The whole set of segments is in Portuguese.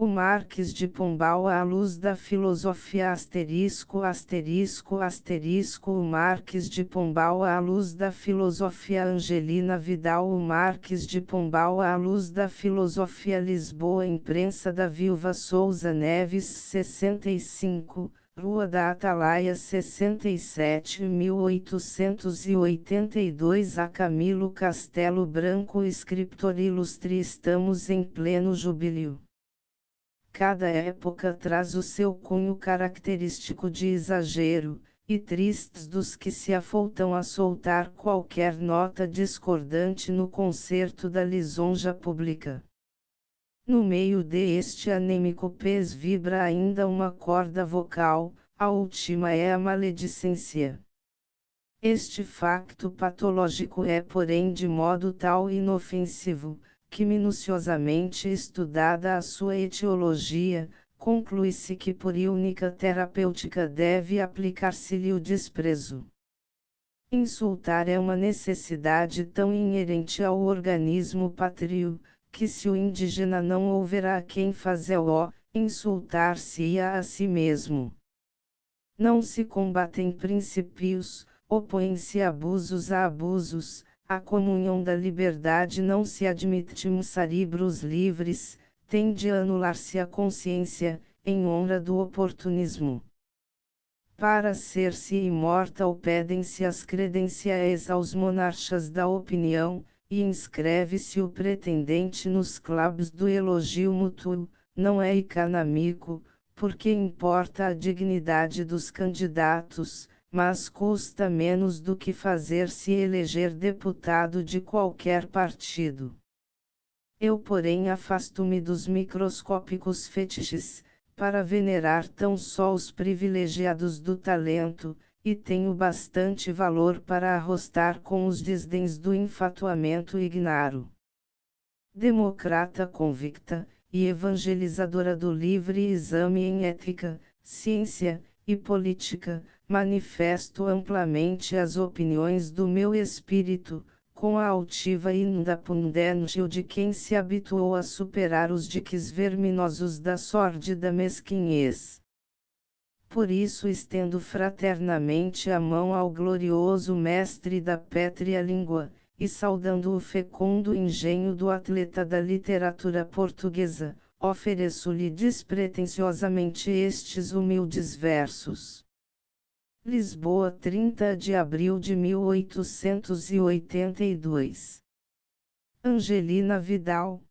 O Marquês de Pombal à luz da filosofia ********** O Marquês de Pombal à luz da filosofia Angelina Vidal O Marquês de Pombal à luz da filosofia Lisboa Imprensa da Viúva Sousa Neves 65, Rua da Atalaia 67 1882 A Camilo Castelo Branco Escritor ilustre Estamos em pleno jubílio. Cada época traz o seu cunho característico de exagero, e tristes dos que se afoutam a soltar qualquer nota discordante no concerto da lisonja pública. No meio deste anêmico pés vibra ainda uma corda vocal, a última é a maledicência. Este facto patológico é porém de modo tal inofensivo, que minuciosamente estudada a sua etiologia, conclui-se que por única terapêutica deve aplicar-se-lhe o desprezo. Insultar é uma necessidade tão inerente ao organismo pátrio, que se o indígena não houver a quem fazer-o, insultar-se-ia a si mesmo. Não se combatem princípios, opõem-se abusos a abusos. A comunhão da liberdade não se admite cérebros livres, tem de anular-se a consciência, em honra do oportunismo. Para ser-se imortal pedem-se as credenciais aos monarcas da opinião, e inscreve-se o pretendente nos clubes do elogio mútuo, não é econômico, porque importa a dignidade dos candidatos, mas custa menos do que fazer-se eleger deputado de qualquer partido. Eu porém afasto-me dos microscópicos fetiches, para venerar tão só os privilegiados do talento, e tenho bastante valor para arrostar com os desdéns do enfatuamento ignaro. Democrata convicta, e evangelizadora do livre exame em ética, ciência e política, manifesto amplamente as opiniões do meu espírito, com a altiva independência de quem se habituou a superar os diques verminosos da sórdida mesquinhez. Por isso estendo fraternamente a mão ao glorioso mestre da pétrea língua, e saudando o fecundo engenho do atleta da literatura portuguesa, ofereço-lhe despretensiosamente estes humildes versos. Lisboa 30 de abril de 1882. Angelina Vidal.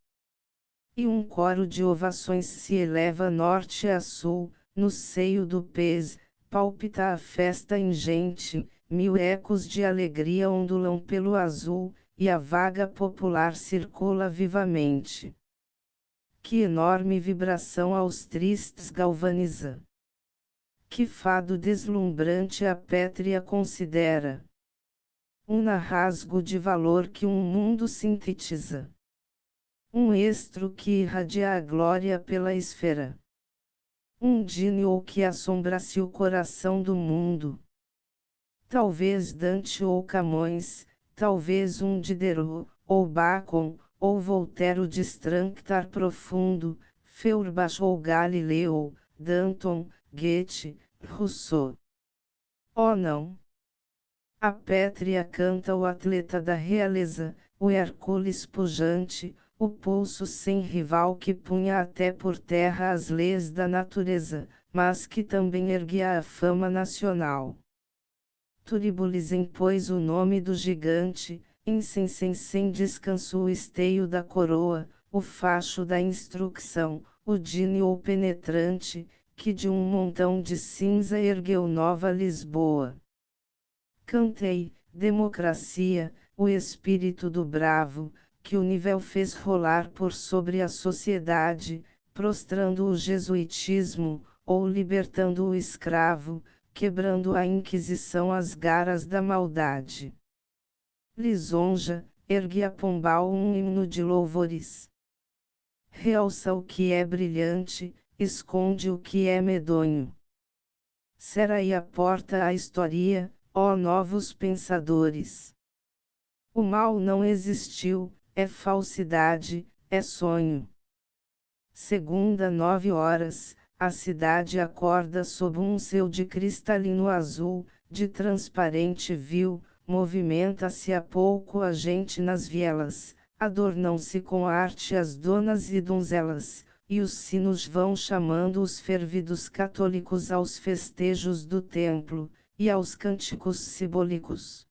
E um coro de ovações se eleva norte a sul, no seio do pés, palpita a festa ingente, mil ecos de alegria ondulam pelo azul, e a vaga popular circula vivamente. Que enorme vibração aos tristes galvaniza! Que fado deslumbrante a pétrea considera! Rasgo de valor que um mundo sintetiza. Estro que irradia a glória pela esfera. Gênio que assombra-se o coração do mundo. Talvez Dante ou Camões, talvez Diderot, ou Bacon, ou Voltaire de Stractar profundo, Feuerbach ou Galileu, Danton, Goethe, Rousseau. Oh não! A pétrea canta o atleta da realeza, o Hércules pujante, o pulso sem rival que punha até por terra as leis da natureza, mas que também erguia a fama nacional. Turibolizem pois o nome do gigante, incensem sem descanso o esteio da coroa, o facho da instrução, o dínio penetrante, que de um montão de cinza ergueu nova Lisboa. Cantei, democracia, o espírito do bravo, que o nível fez rolar por sobre a sociedade, prostrando o jesuitismo, ou libertando o escravo, quebrando a Inquisição às garras da maldade. Lisonja, ergue a Pombal um himno de louvores. Realça o que é brilhante, esconde o que é medonho. Cerrai a porta à história, ó novos pensadores. O mal não existiu, é falsidade, é sonho. Segunda 9 horas, a cidade acorda sob um céu de cristalino azul, de transparente vil, movimenta-se a pouco a gente nas vielas, adornam-se com arte as donas e donzelas, e os sinos vão chamando os fervidos católicos aos festejos do templo, e aos cânticos simbólicos.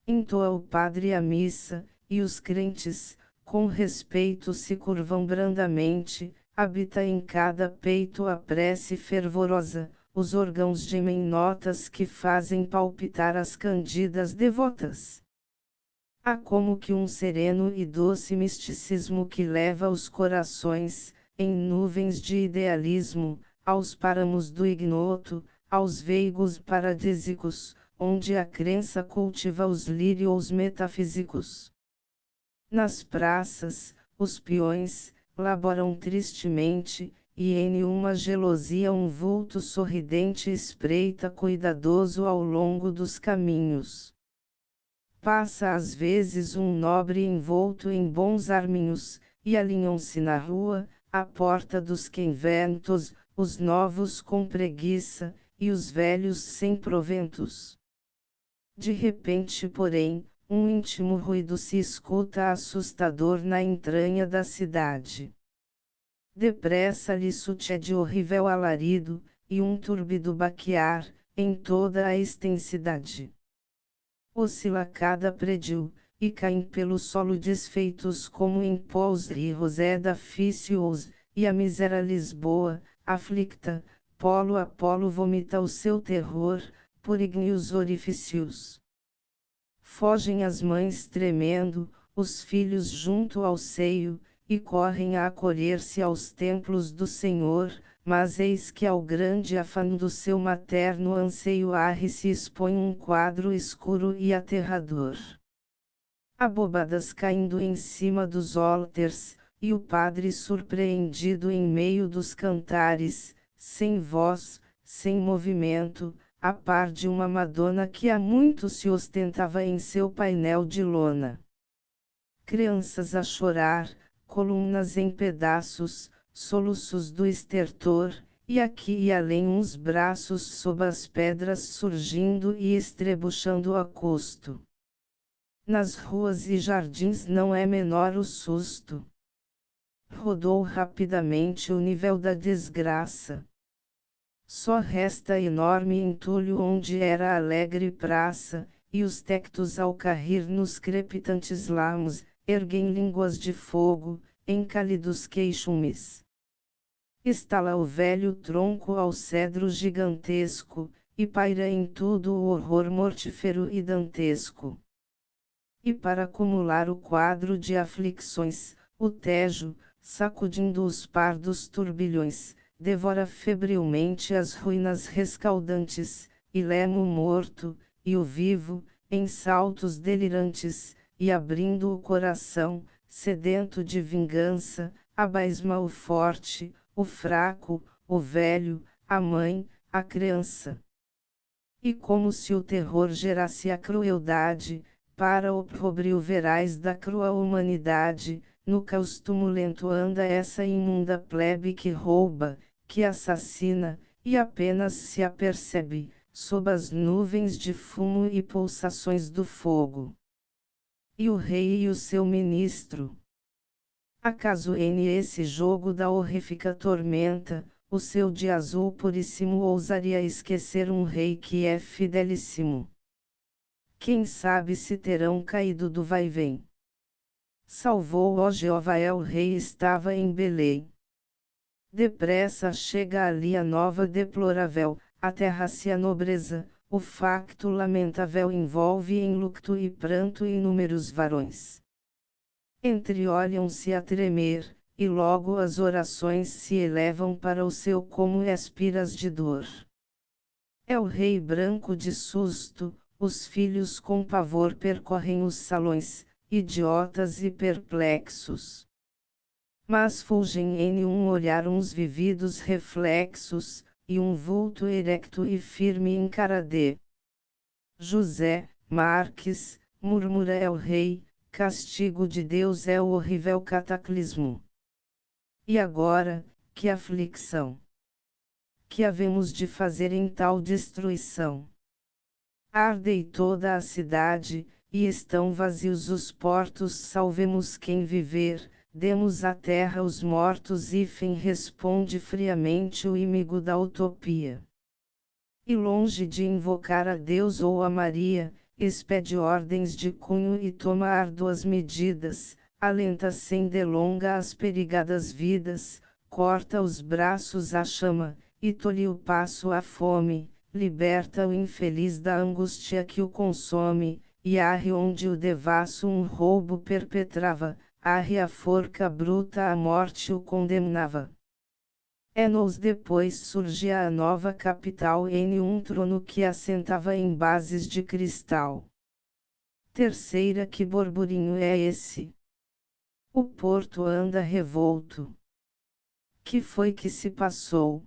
Entoa o padre a missa, e os crentes, com respeito se curvam brandamente, habita em cada peito a prece fervorosa, os órgãos gemem notas que fazem palpitar as cândidas devotas. Há como que um sereno e doce misticismo que leva os corações, em nuvens de idealismo, aos páramos do ignoto, aos veigos paradisíacos, onde a crença cultiva os lírios metafísicos. Nas praças, os peões laboram tristemente, e em uma gelosia um vulto sorridente espreita cuidadoso ao longo dos caminhos. Passa às vezes um nobre envolto em bons arminhos, e alinham-se na rua, à porta dos conventos, os novos com preguiça, e os velhos sem proventos. De repente, porém, um íntimo ruído se escuta assustador na entranha da cidade. Depressa lhe sucede horrível alarido, e um túrbido baquear, em toda a extensidade. Oscila cada prédio, e caem pelo solo desfeitos como em pós rios edifícios, e a mísera Lisboa, aflicta, polo a polo vomita o seu terror, por ígneos orifícios. Fogem as mães tremendo, os filhos junto ao seio, e correm a acolher-se aos templos do Senhor, mas eis que ao grande afã do seu materno anseio se expõe um quadro escuro e aterrador. Abobadas caindo em cima dos altars, e o padre surpreendido em meio dos cantares, sem voz, sem movimento, a par de uma Madonna que há muito se ostentava em seu painel de lona. Crianças a chorar, colunas em pedaços, soluços do estertor, e aqui e além uns braços sob as pedras surgindo e estrebuchando a custo. Nas ruas e jardins não é menor o susto. Rodou rapidamente o nível da desgraça. Só resta enorme entulho onde era a alegre praça, e os tectos ao cair nos crepitantes lamos, erguem línguas de fogo, em cálidos queixumes. Estala o velho tronco ao cedro gigantesco, e paira em tudo o horror mortífero e dantesco. E para acumular o quadro de aflições, o Tejo, sacudindo os pardos turbilhões, devora febrilmente as ruínas rescaldantes, e Lemo morto, e o vivo, em saltos delirantes, e abrindo o coração, sedento de vingança, abisma o forte, o fraco, o velho, a mãe, a criança. E como se o terror gerasse a crueldade, para o opróbrio verais da crua humanidade, no caos tumulento anda essa imunda plebe que rouba, que assassina, e apenas se apercebe, sob as nuvens de fumo e pulsações do fogo. E o rei e o seu ministro? Acaso esse jogo da horrífica tormenta, o seu dia azul puríssimo ousaria esquecer um rei que é fidelíssimo? Quem sabe se terão caído do vai-vem. Salvou ó Jeová, o rei estava em Belém. Depressa chega ali a nova deplorável, aterra-se a nobreza, o facto lamentável envolve em lucto e pranto inúmeros varões. Entreolham-se a tremer, e logo as orações se elevam para o céu como espiras de dor. É o rei branco de susto, os filhos com pavor percorrem os salões, idiotas e perplexos. Mas fulgem em um olhar uns vividos reflexos, e um vulto erecto e firme encara de José Marques, murmura el rei, castigo de Deus é o horrível cataclismo. E agora, que aflição! Que havemos de fazer em tal destruição? Arde toda a cidade, e estão vazios os portos. Salvemos quem viver, demos à terra os mortos. Ifem responde friamente o inimigo da utopia. E longe de invocar a Deus ou a Maria, expede ordens de cunho e toma árduas medidas, alenta sem delonga as perigadas vidas, corta os braços à chama, e tolhe o passo à fome, liberta o infeliz da angústia que o consome, e arre onde o devasso um roubo perpetrava, arre a forca bruta a morte o condenava. Anos depois surgia a nova capital em um trono que assentava em bases de cristal. Terceira, que burburinho é esse? O porto anda revolto. Que foi que se passou?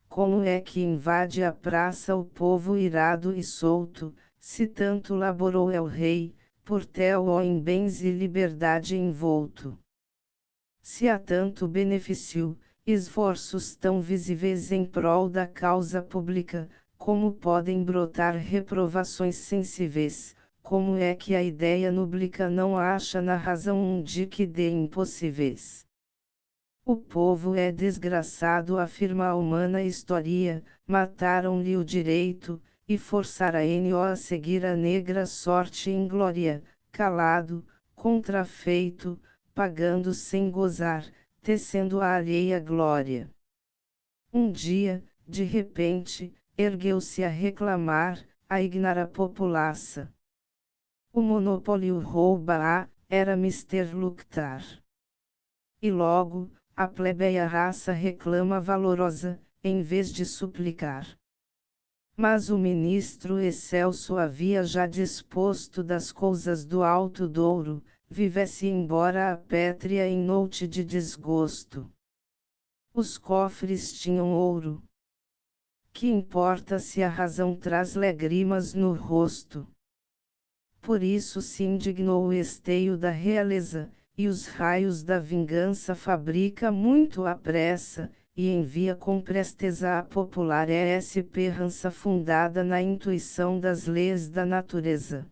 Como é que invade a praça o povo irado e solto, se tanto laborou el rei, portel ó em bens e liberdade envolto? Se há tanto benefício, esforços tão visíveis em prol da causa pública, como podem brotar reprovações sensíveis? Como é que a ideia nública não acha na razão um dique de impossíveis? O povo é desgraçado, afirma a humana história, mataram-lhe o direito, e forçaram-no a seguir a negra sorte inglória, calado, contrafeito, pagando sem gozar, tecendo a alheia glória. Um dia, de repente, ergueu-se a reclamar, a ignara populaça. O monopólio rouba-a, era mister luctar. E logo, a plebeia raça reclama valorosa, em vez de suplicar. Mas o ministro excelso havia já disposto das coisas do alto douro, vivesse embora a pétrea em noite de desgosto. Os cofres tinham ouro. Que importa se a razão traz lágrimas no rosto? Por isso se indignou o esteio da realeza, e os raios da vingança fabrica muito à pressa, e envia com presteza à popular esperança fundada na intuição das leis da natureza.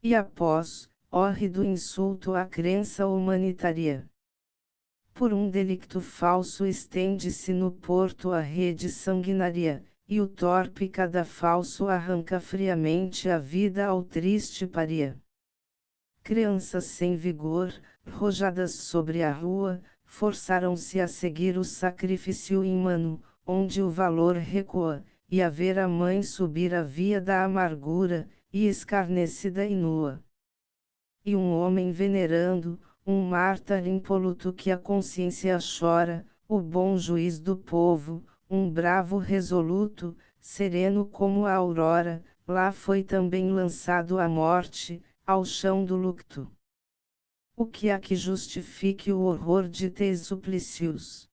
E após, hórrido insulto à crença humanitária. Por um delicto falso estende-se no porto a rede sanguinária, e o torpe cadafalso arranca friamente a vida ao triste paria. Crianças sem vigor, rojadas sobre a rua, forçaram-se a seguir o sacrifício humano, onde o valor recua, e a ver a mãe subir a via da amargura, e escarnecida e nua. E um homem venerando, um mártir impoluto que a consciência chora, o bom juiz do povo, um bravo resoluto, sereno como a aurora, lá foi também lançado à morte, ao chão do lucto. O que há que justifique o horror de tes suplícios?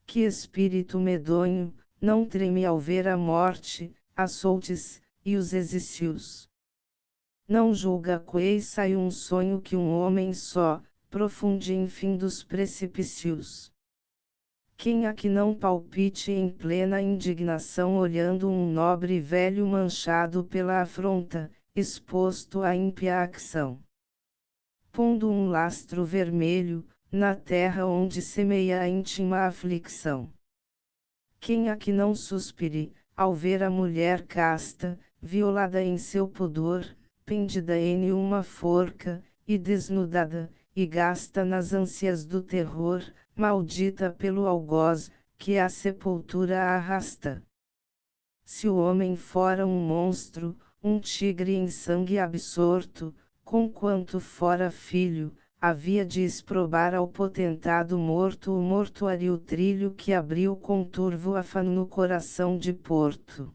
Que espírito medonho, não treme ao ver a morte, açoutes, e os exícios? Não julga que sai um sonho que um homem só, profunde em fim dos precipícios. Quem há que não palpite em plena indignação olhando um nobre velho manchado pela afronta, exposto à ímpia ação? Pondo um lastro vermelho, na terra onde semeia a íntima aflição. Quem há que não suspire, ao ver a mulher casta, violada em seu pudor, pendida em uma forca, e desnudada, e gasta nas ânsias do terror, maldita pelo algoz, que a sepultura arrasta. Se o homem fora um monstro, um tigre em sangue absorto, conquanto fora filho, havia de exprobar ao potentado morto o mortuário trilho que abriu com turvo afano no coração de Porto.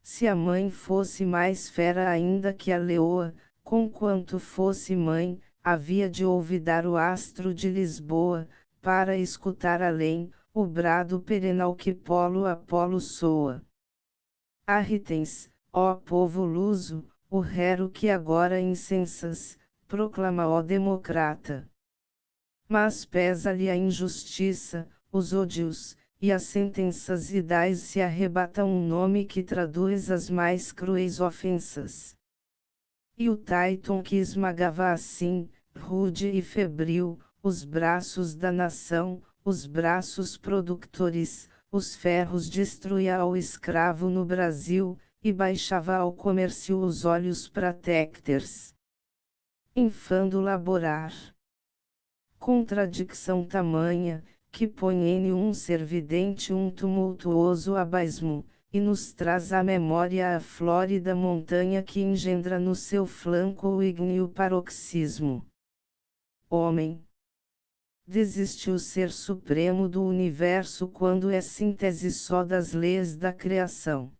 Se a mãe fosse mais fera ainda que a leoa, conquanto fosse mãe, havia de olvidar o astro de Lisboa, para escutar além, o brado perenal que polo a polo soa. Arritens, ó povo luso, o rero que agora incensas, proclama ó democrata. Mas pesa-lhe a injustiça, os ódios, e as sentenças e dai-se arrebata um nome que traduz as mais cruéis ofensas. E o Titan que esmagava assim, rude e febril, os braços da nação, os braços produtores, os ferros destruía ao escravo no Brasil, e baixava ao comércio os olhos pratécteres. Infando laborar. Contradição tamanha, que põe em um servidente um tumultuoso abismo, e nos traz à memória a flórida montanha que engendra no seu flanco o ígneo paroxismo. Homem. Desiste o ser supremo do universo quando é síntese só das leis da criação.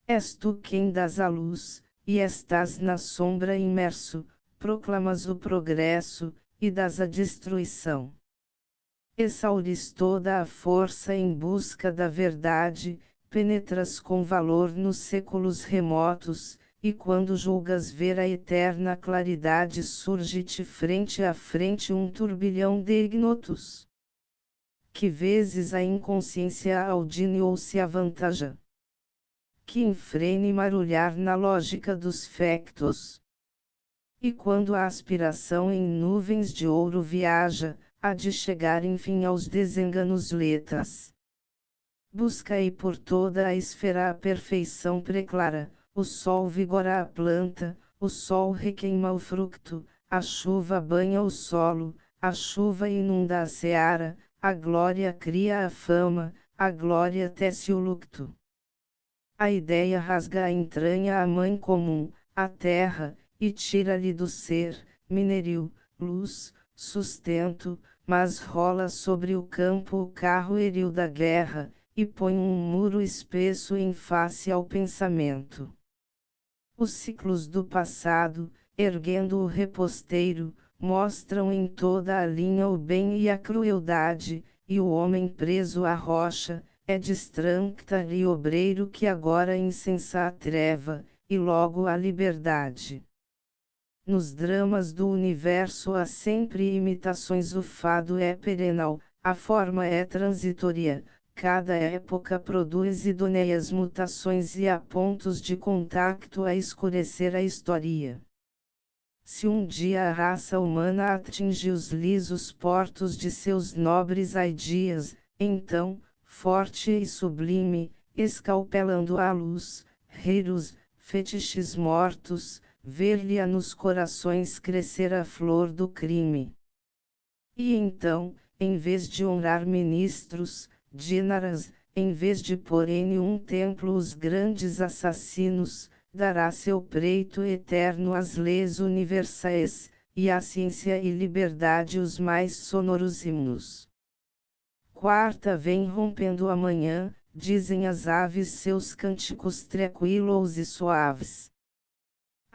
És tu quem dás a luz, e estás na sombra imerso, proclamas o progresso, e dás a destruição. Exaures toda a força em busca da verdade, penetras com valor nos séculos remotos, e quando julgas ver a eterna claridade surge-te frente a frente um turbilhão de ignotos. Que vezes a inconsciência audine ou se avantaja. Que enfrene marulhar na lógica dos factos. E quando a aspiração em nuvens de ouro viaja, há de chegar enfim aos desenganos letas. Buscai por toda a esfera a perfeição preclara, o sol vigora a planta, o sol requeima o fruto, a chuva banha o solo, a chuva inunda a seara, a glória cria a fama, a glória tece o lucto. A ideia rasga a entranha à mãe comum, a terra, e tira-lhe do ser, minério, luz, sustento, mas rola sobre o campo o carro eril da guerra, e põe um muro espesso em face ao pensamento. Os ciclos do passado, erguendo o reposteiro, mostram em toda a linha o bem e a crueldade, e o homem preso à rocha, é distrancta e obreiro que agora incensa a treva, e logo a liberdade. Nos dramas do universo há sempre imitações, o fado é perenal, a forma é transitória, cada época produz idôneas mutações e há pontos de contacto a escurecer a história. Se um dia a raça humana atinge os lisos portos de seus nobres ideas, então, forte e sublime, escalpelando a luz, reiros, fetiches mortos, ver-lhe-á nos corações crescer a flor do crime. E então, em vez de honrar ministros, dínaras, em vez de pôr em um templo os grandes assassinos, dará seu preito eterno às leis universais, e à ciência e liberdade os mais sonoros himnos. Quarta vem rompendo a manhã, dizem as aves seus cânticos tranquilos e suaves.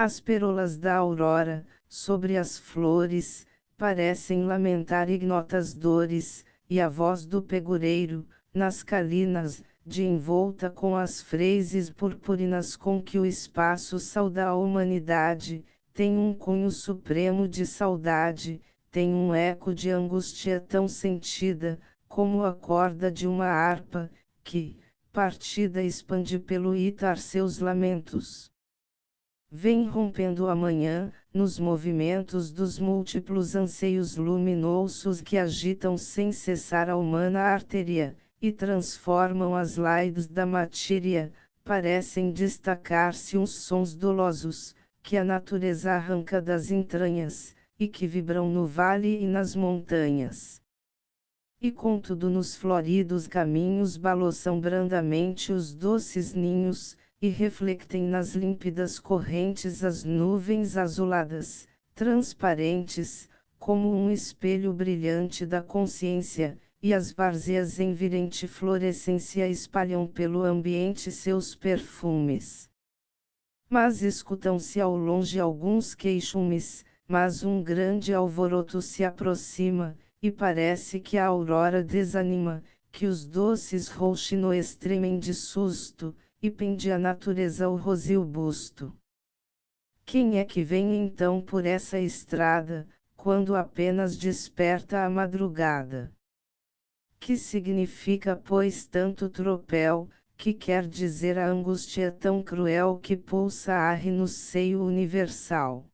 As perolas da aurora, sobre as flores, parecem lamentar ignotas dores, e a voz do pegureiro, nas calinas, de envolta com as frazes purpurinas com que o espaço sauda a humanidade, tem um cunho supremo de saudade, tem um eco de angústia tão sentida, como a corda de uma harpa, que, partida expande pelo ítar seus lamentos. Vem rompendo a manhã, nos movimentos dos múltiplos anseios luminosos que agitam sem cessar a humana artéria, e transformam as laides da matéria, parecem destacar-se uns sons dolosos, que a natureza arranca das entranhas, e que vibram no vale e nas montanhas. E contudo nos floridos caminhos balouçam brandamente os doces ninhos, e reflectem nas límpidas correntes as nuvens azuladas, transparentes, como um espelho brilhante da consciência, e as várzeas em virente florescência espalham pelo ambiente seus perfumes. Mas escutam-se ao longe alguns queixumes, mas um grande alvoroço se aproxima, e parece que a aurora desanima, que os doces rouxinoes tremem de susto, e pende a natureza o roseo busto. Quem é que vem então por essa estrada, quando apenas desperta à madrugada. Que significa pois tanto tropel, que quer dizer a angústia tão cruel que pulsa arre no seio universal.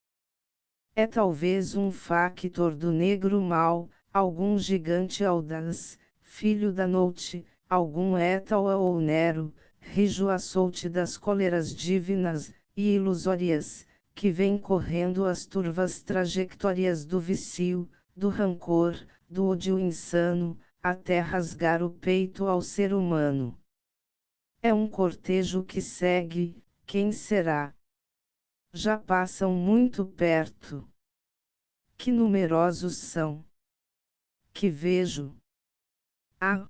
É talvez um factor do negro mal, algum gigante audaz, filho da noite, algum Étala ou Nero, rijo açoute das cóleras divinas, e ilusórias, que vem correndo as turvas trajetórias do vício, do rancor, do ódio insano, até rasgar o peito ao ser humano. É um cortejo que segue, quem será? Já passam muito perto. Que numerosos são. Que vejo. Ah!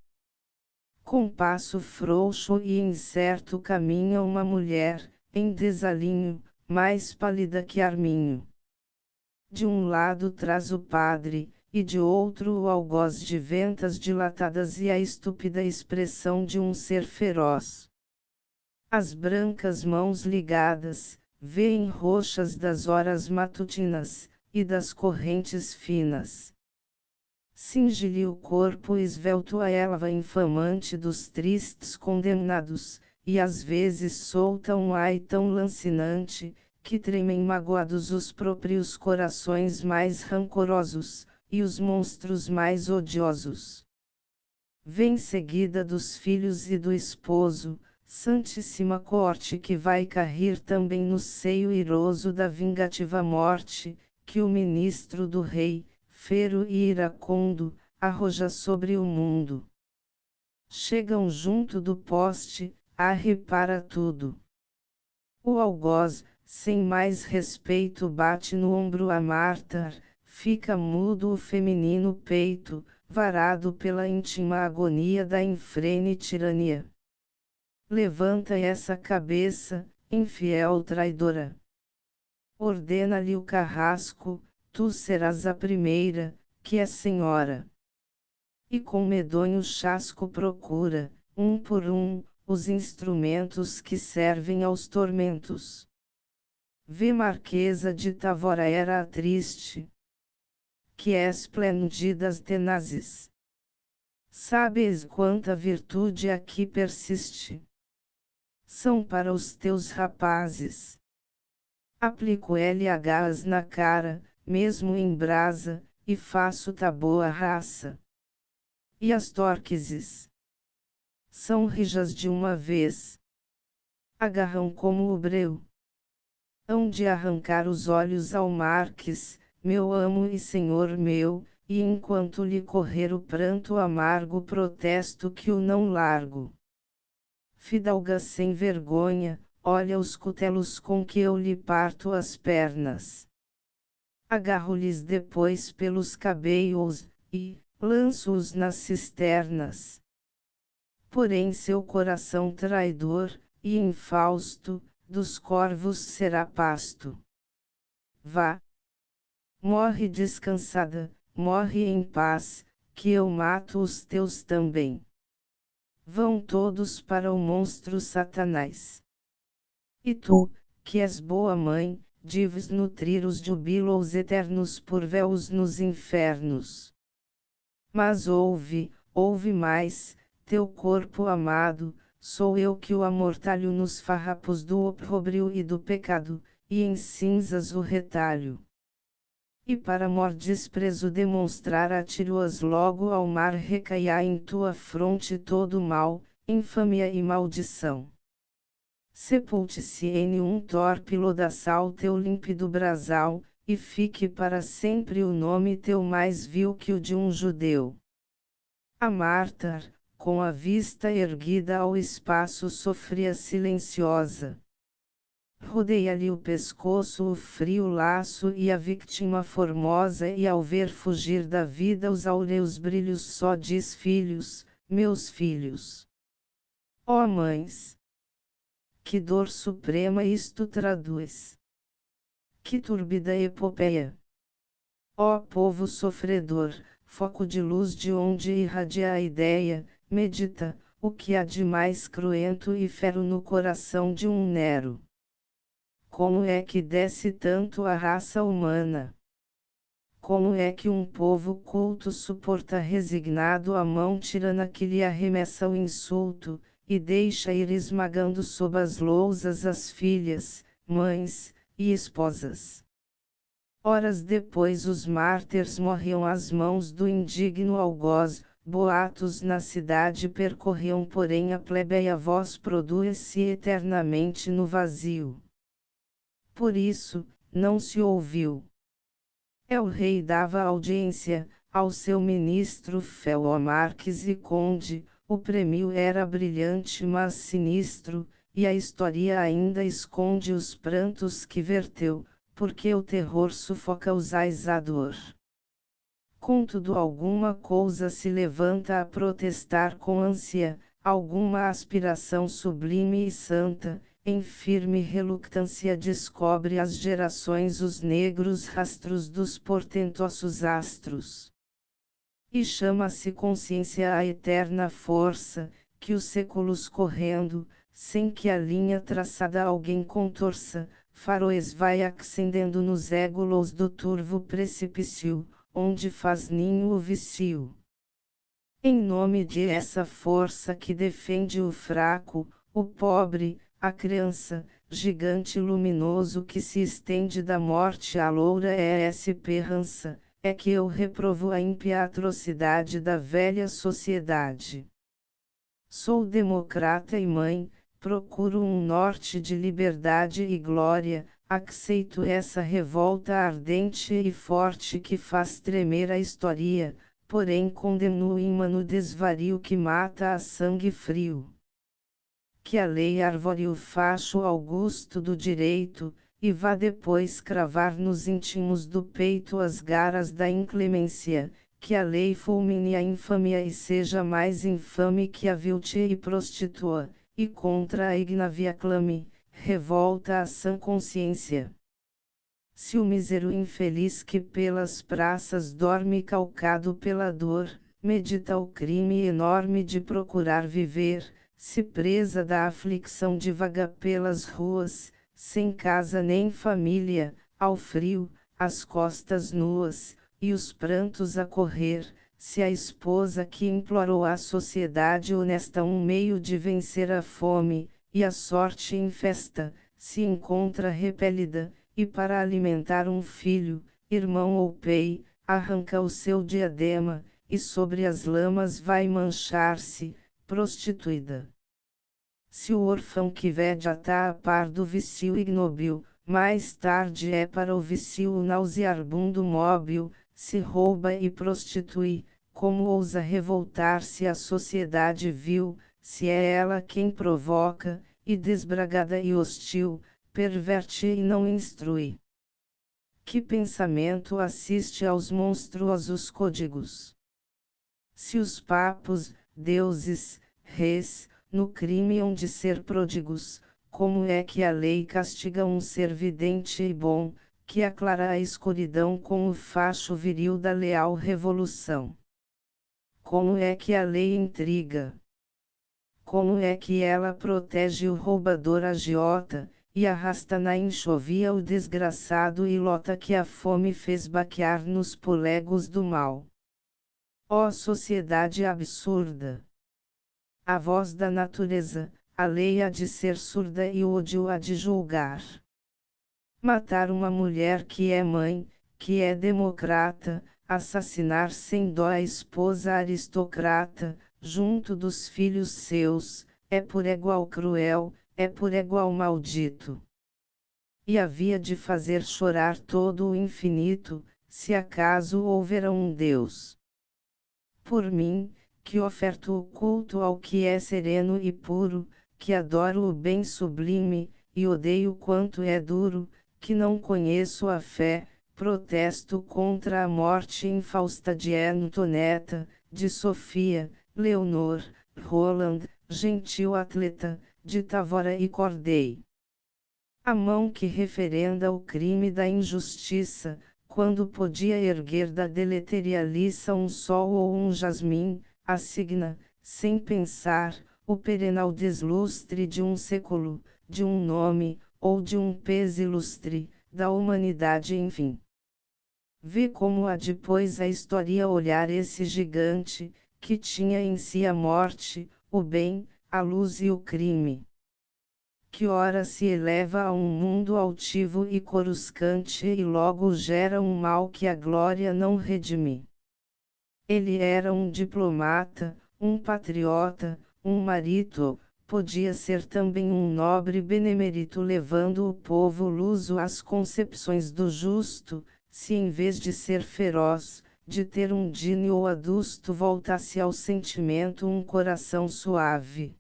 Com passo frouxo e incerto caminha uma mulher, em desalinho, mais pálida que arminho. De um lado traz o padre, e de outro o algoz de ventas dilatadas e a estúpida expressão de um ser feroz. As brancas mãos ligadas, vêem roxas das horas matutinas, e das correntes finas. Cinge-lhe o corpo esvelto a elva infamante dos tristes condenados, e às vezes solta um ai tão lancinante, que tremem magoados os próprios corações mais rancorosos, e os monstros mais odiosos. Vem seguida dos filhos e do esposo, santíssima corte que vai cair também no seio iroso da vingativa morte, que o ministro do rei, fero e iracundo, arroja sobre o mundo. Chegam junto do poste, arre para tudo. O algoz, sem mais respeito bate no ombro a mártar, fica mudo o feminino peito, varado pela íntima agonia da infrene tirania. Levanta essa cabeça, infiel traidora. Ordena-lhe o carrasco, tu serás a primeira, que é senhora. E com medonho chasco procura, um por um, os instrumentos que servem aos tormentos. Vê Marquesa de Tavora era a triste, que é esplêndidas tenazes. Sabes quanta virtude aqui persiste? São para os teus rapazes. Aplico LHs na cara, mesmo em brasa, e faço-ta boa raça. E as torquises? São rijas de uma vez. Agarram como o breu. Hão de arrancar os olhos ao Marques, meu amo e senhor meu, e enquanto lhe correr o pranto amargo protesto que o não largo. Fidalga sem vergonha, olha os cutelos com que eu lhe parto as pernas. Agarro-lhes depois pelos cabelos, e lanço-os nas cisternas. Porém seu coração traidor, e infausto, dos corvos será pasto. Vá. Morre descansada, morre em paz, que eu mato os teus também. Vão todos para o monstro Satanás. E tu, que és boa mãe, deves nutrir os jubilos eternos por véus nos infernos. Mas ouve mais, teu corpo amado, sou eu que o amortalho nos farrapos do opróbrio e do pecado, e em cinzas o retalho. E para mor desprezo demonstrar atiro-as logo ao mar recaia em tua fronte todo o mal, infâmia e maldição. Sepulte-se em um torpe lodaçal teu límpido brasal, e fique para sempre o nome teu mais vil que o de um judeu. A mártar, com a vista erguida ao espaço sofria silenciosa. Rodeia-lhe o pescoço o frio laço e a vítima formosa e ao ver fugir da vida os áureos brilhos só diz filhos, meus filhos. Ó mães! Que dor suprema isto traduz! Que turbida epopeia! Ó povo sofredor, foco de luz de onde irradia a ideia, medita, o que há de mais cruento e fero no coração de um Nero. Como é que desce tanto a raça humana? Como é que um povo culto suporta resignado a mão tirana que lhe arremessa o insulto, e deixa ir esmagando sob as lousas as filhas, mães, e esposas? Horas depois os mártires morriam às mãos do indigno algoz, boatos na cidade percorriam porém a plebeia voz produz-se eternamente no vazio. Por isso, não se ouviu. El-rei dava audiência, ao seu ministro Feló Marques e Conde, o prêmio era brilhante mas sinistro, e a história ainda esconde os prantos que verteu, porque o terror sufoca os ais à dor. Contudo alguma coisa se levanta a protestar com ânsia, alguma aspiração sublime e santa, em firme relutância descobre as gerações os negros rastros dos portentosos astros. E chama-se consciência a eterna força, que os séculos correndo, sem que a linha traçada alguém contorça, faróis vai acendendo nos égulos do turvo precipício, onde faz ninho o vício. Em nome de essa força que defende o fraco, o pobre, a criança, gigante luminoso que se estende da morte à loura é esperança, é que eu reprovo a ímpia atrocidade da velha sociedade. Sou democrata e mãe, procuro um norte de liberdade e glória, aceito essa revolta ardente e forte que faz tremer a história, porém condeno o imano desvario que mata a sangue frio. Que a lei arvore o facho augusto do direito, e vá depois cravar nos íntimos do peito as garras da inclemência, que a lei fulmine a infâmia e seja mais infame que a viltia e prostitua, e contra a ignávia clame, revolta a sã consciência. Se o mísero infeliz que pelas praças dorme calcado pela dor, medita o crime enorme de procurar viver, se presa da aflição divaga pelas ruas, sem casa nem família, ao frio, as costas nuas, e os prantos a correr, se a esposa que implorou à sociedade honesta um meio de vencer a fome, e a sorte em festa, se encontra repelida, e para alimentar um filho, irmão ou pei, arranca o seu diadema, e sobre as lamas vai manchar-se, prostituída. Se o órfão que vede está a par do vício ignóbil, mais tarde é para o vício o nauseabundo móvel, se rouba e prostitui, como ousa revoltar-se a sociedade vil, se é ela quem provoca, e desbragada e hostil, perverte e não instrui. Que pensamento assiste aos monstruosos códigos? Se os papos, deuses, reis, no crime hão de ser pródigos, como é que a lei castiga um ser vidente e bom, que aclara a escuridão com o facho viril da leal revolução? Como é que a lei intriga? Como é que ela protege o roubador agiota, e arrasta na enxovia o desgraçado ilota que a fome fez baquear nos polegos do mal? Ó sociedade absurda! A voz da natureza, a lei há de ser surda e o ódio há de julgar. Matar uma mulher que é mãe, que é democrata, assassinar sem dó a esposa aristocrata, junto dos filhos seus, é por igual cruel, é por igual maldito. E havia de fazer chorar todo o infinito, se acaso houvera um Deus. Por mim, que oferto o culto ao que é sereno e puro, que adoro o bem sublime, e odeio quanto é duro, que não conheço a fé, protesto contra a morte infausta de Antoneta, de Sofia, Leonor, Roland, gentil atleta, de Távora e Corday. A mão que referenda o crime da injustiça, quando podia erguer da deletéria liça um sol ou um jasmim, assigna, sem pensar, o perenal deslustre de um século, de um nome, ou de um pés ilustre, da humanidade enfim. Vê como há depois a história olhar esse gigante, que tinha em si a morte, o bem, a luz e o crime. Que ora se eleva a um mundo altivo e coruscante e logo gera um mal que a glória não redime. Ele era um diplomata, um patriota, um marido, podia ser também um nobre benemérito levando o povo luso às concepções do justo, se em vez de ser feroz, de ter um gênio adusto voltasse ao sentimento um coração suave.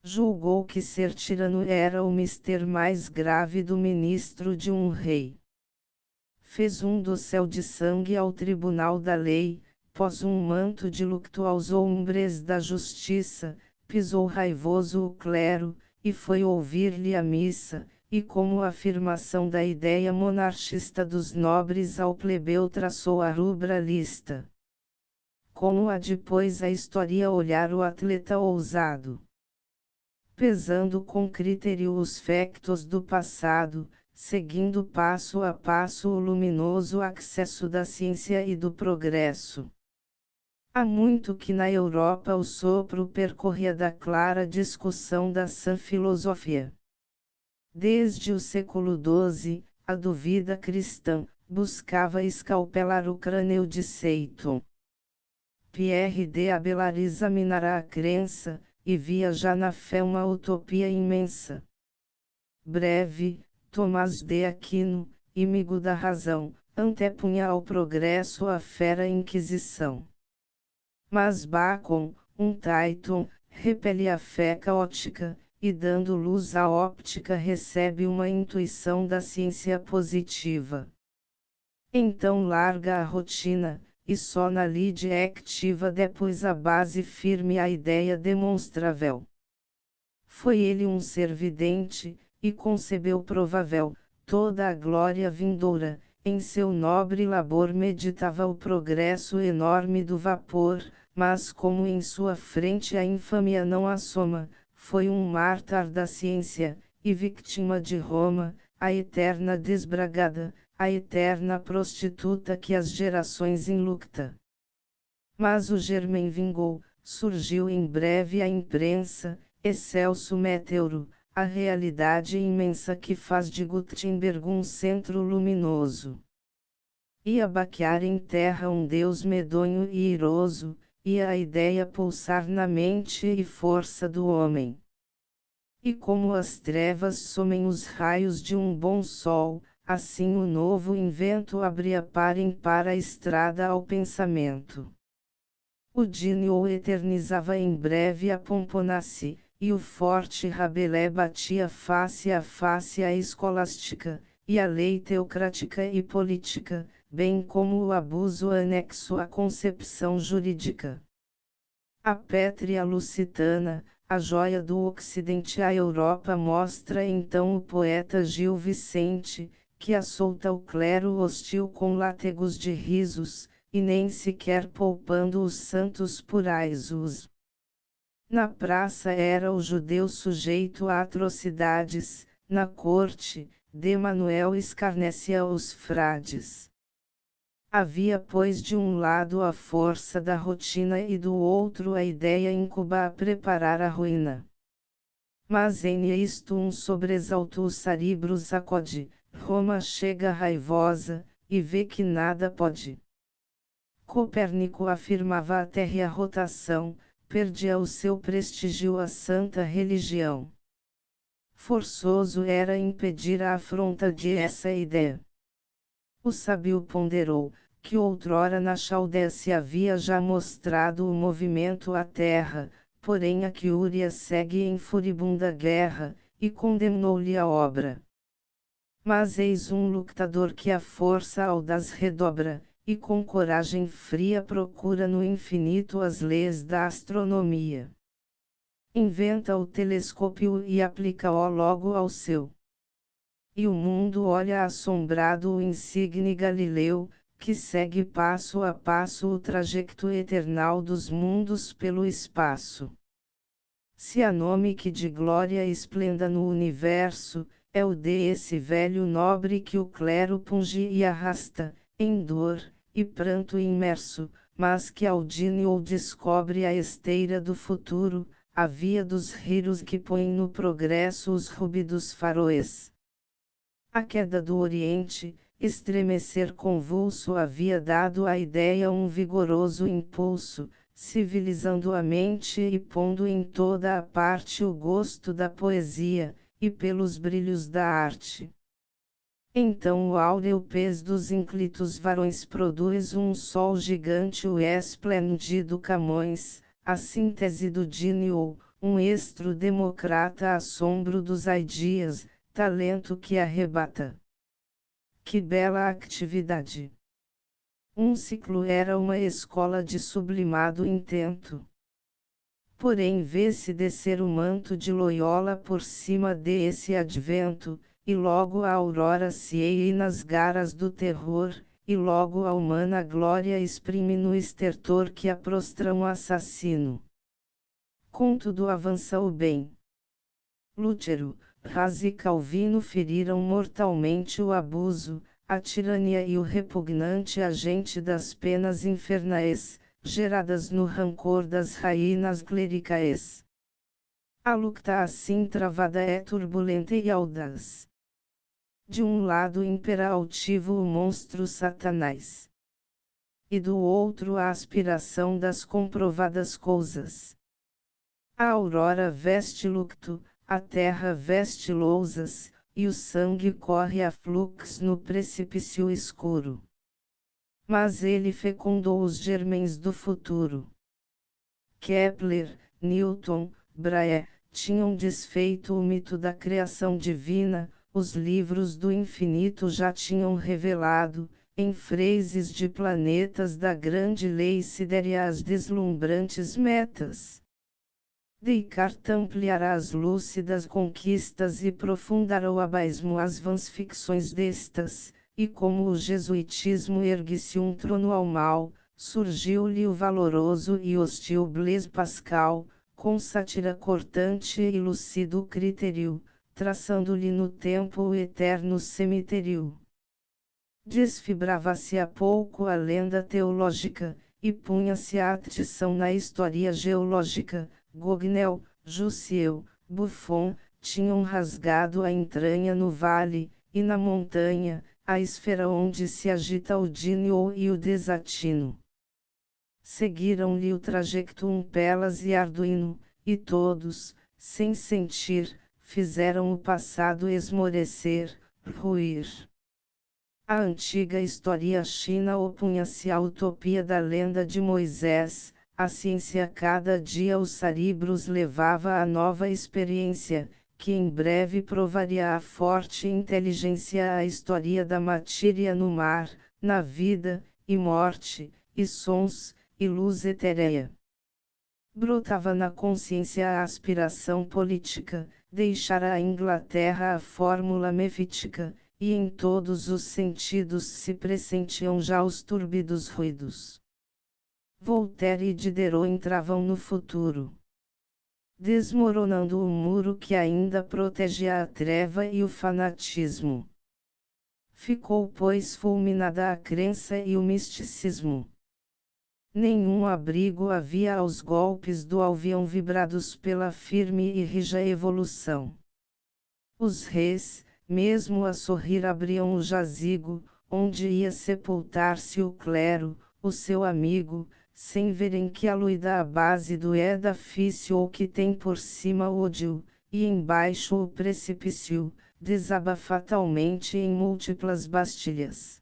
Julgou que ser tirano era o mister mais grave do ministro de um rei. Fez um dossel de sangue ao tribunal da lei, pôs um manto de lucto aos hombres da justiça, pisou raivoso o clero, e foi ouvir-lhe a missa, e como afirmação da ideia monarquista dos nobres ao plebeu traçou a rubra lista. Como há depois a história olhar o atleta ousado. Pesando com critério os factos do passado, seguindo passo a passo o luminoso acesso da ciência e do progresso. Há muito que na Europa o sopro percorria da clara discussão da sã filosofia. Desde o século XII, a dúvida cristã buscava escalpelar o crânio de Seyton. Pierre de Abelard examinara a crença, e via já na fé uma utopia imensa. Breve, Tomás de Aquino, inimigo da razão, antepunha ao progresso a fera Inquisição. Mas Bacon, um Teuton, repele a fé caótica, e dando luz à óptica recebe uma intuição da ciência positiva. Então larga a rotina, e só na lide activa depois a base firme a ideia demonstrável. Foi ele um ser vidente, e concebeu provável, toda a glória vindoura, em seu nobre labor meditava o progresso enorme do vapor, mas como em sua frente a infâmia não assoma, foi um mártir da ciência, e vítima de Roma, a eterna desbragada, a eterna prostituta que as gerações enluta. Mas o germen vingou, surgiu em breve a imprensa, excelso meteoro, a realidade imensa que faz de Gutenberg um centro luminoso. Ia baquear em terra um Deus medonho e iroso, ia a ideia pulsar na mente e força do homem. E como as trevas somem os raios de um bom sol, assim o novo invento abria par em par a estrada ao pensamento. O gênio eternizava em breve a pomponace, e o forte Rabelais batia face a face a escolástica, e a lei teocrática e política, bem como o abuso anexo à concepção jurídica. A pétrea lusitana, a joia do Ocidente à Europa mostra então o poeta Gil Vicente, que assolta o clero hostil com látegos de risos, e nem sequer poupando os santos purais. Na praça era o judeu sujeito a atrocidades, na corte, de Manuel escarnecia os frades. Havia pois de um lado a força da rotina e do outro a ideia incuba a preparar a ruína. Mas em isto um sobressalto o cérebro sacode, Roma chega raivosa, e vê que nada pode. Copérnico afirmava a terra e a rotação, perdia o seu prestígio a santa religião. Forçoso era impedir a afronta de essa ideia. O sábio ponderou, que outrora na Chaldéia se havia já mostrado o movimento à terra, porém a Quiúria segue em furibunda guerra, e condenou-lhe a obra. Mas eis um lutador que a força audaz redobra, e com coragem fria procura no infinito as leis da astronomia. Inventa o telescópio e aplica-o logo ao seu. E o mundo olha assombrado o insigne Galileu, que segue passo a passo o trajeto eternal dos mundos pelo espaço. Se há nome que de glória esplenda no universo, é o de esse velho nobre que o clero punge e arrasta, em dor e pranto imerso, mas que Aldinho descobre a esteira do futuro, a via dos rios que põe no progresso os rúbidos faroes. A queda do Oriente, estremecer convulso havia dado à ideia um vigoroso impulso, civilizando a mente e pondo em toda a parte o gosto da poesia, e pelos brilhos da arte. Então o áureo pés dos ínclitos varões produz um sol gigante o esplêndido Camões, a síntese do Dinho, um estro democrata assombro dos aidias, talento que arrebata. Que bela atividade! Um ciclo era uma escola de sublimado intento. Porém vê-se descer o manto de Loyola por cima desse advento, e logo a aurora se eia nas garas do terror, e logo a humana glória exprime no estertor que a prostra um assassino. Contudo avança o bem. Lútero, Raz e Calvino feriram mortalmente o abuso, a tirania e o repugnante agente das penas infernais, geradas no rancor das rainhas clericais. A luta assim travada é turbulenta e audaz. De um lado impera altivo o monstro Satanás. E do outro a aspiração das comprovadas coisas. A aurora veste lucto, a terra veste lousas, e o sangue corre a fluxo no precipício escuro. Mas ele fecundou os germens do futuro. Kepler, Newton, Brahe, tinham desfeito o mito da criação divina, os livros do infinito já tinham revelado, em frases de planetas da grande lei siderea as deslumbrantes metas. Descartes ampliará as lúcidas conquistas e profundará o abismo as vãs ficções destas, e como o jesuitismo ergue-se um trono ao mal, surgiu-lhe o valoroso e hostil Blaise Pascal, com sátira cortante e lúcido critério, traçando-lhe no tempo o eterno cemitério. Desfibrava-se há pouco a lenda teológica, e punha-se a atenção na história geológica. Gognel, Jussieu, Buffon, tinham rasgado a entranha no vale, e na montanha, a esfera onde se agita o Dinho e o desatino. Seguiram-lhe o trajecto Pelas e Arduino, e todos, sem sentir, fizeram o passado esmorecer, ruir. A antiga história china opunha-se à utopia da lenda de Moisés, a ciência cada dia os cérebros levava a nova experiência, que em breve provaria a forte inteligência a história da matéria no mar, na vida, e morte, e sons, e luz etérea. Brotava na consciência a aspiração política, deixara a Inglaterra a fórmula mefítica, e em todos os sentidos se pressentiam já os túrbidos ruídos. Voltaire e Diderot entravam no futuro, desmoronando o muro que ainda protegia a treva e o fanatismo. Ficou pois fulminada a crença e o misticismo. Nenhum abrigo havia aos golpes do alvião vibrados pela firme e rija evolução. Os reis, mesmo a sorrir abriam o jazigo, onde ia sepultar-se o clero, o seu amigo, sem verem que a luida a base do edifício ou que tem por cima o ódio, e embaixo o precipício, desaba fatalmente em múltiplas bastilhas.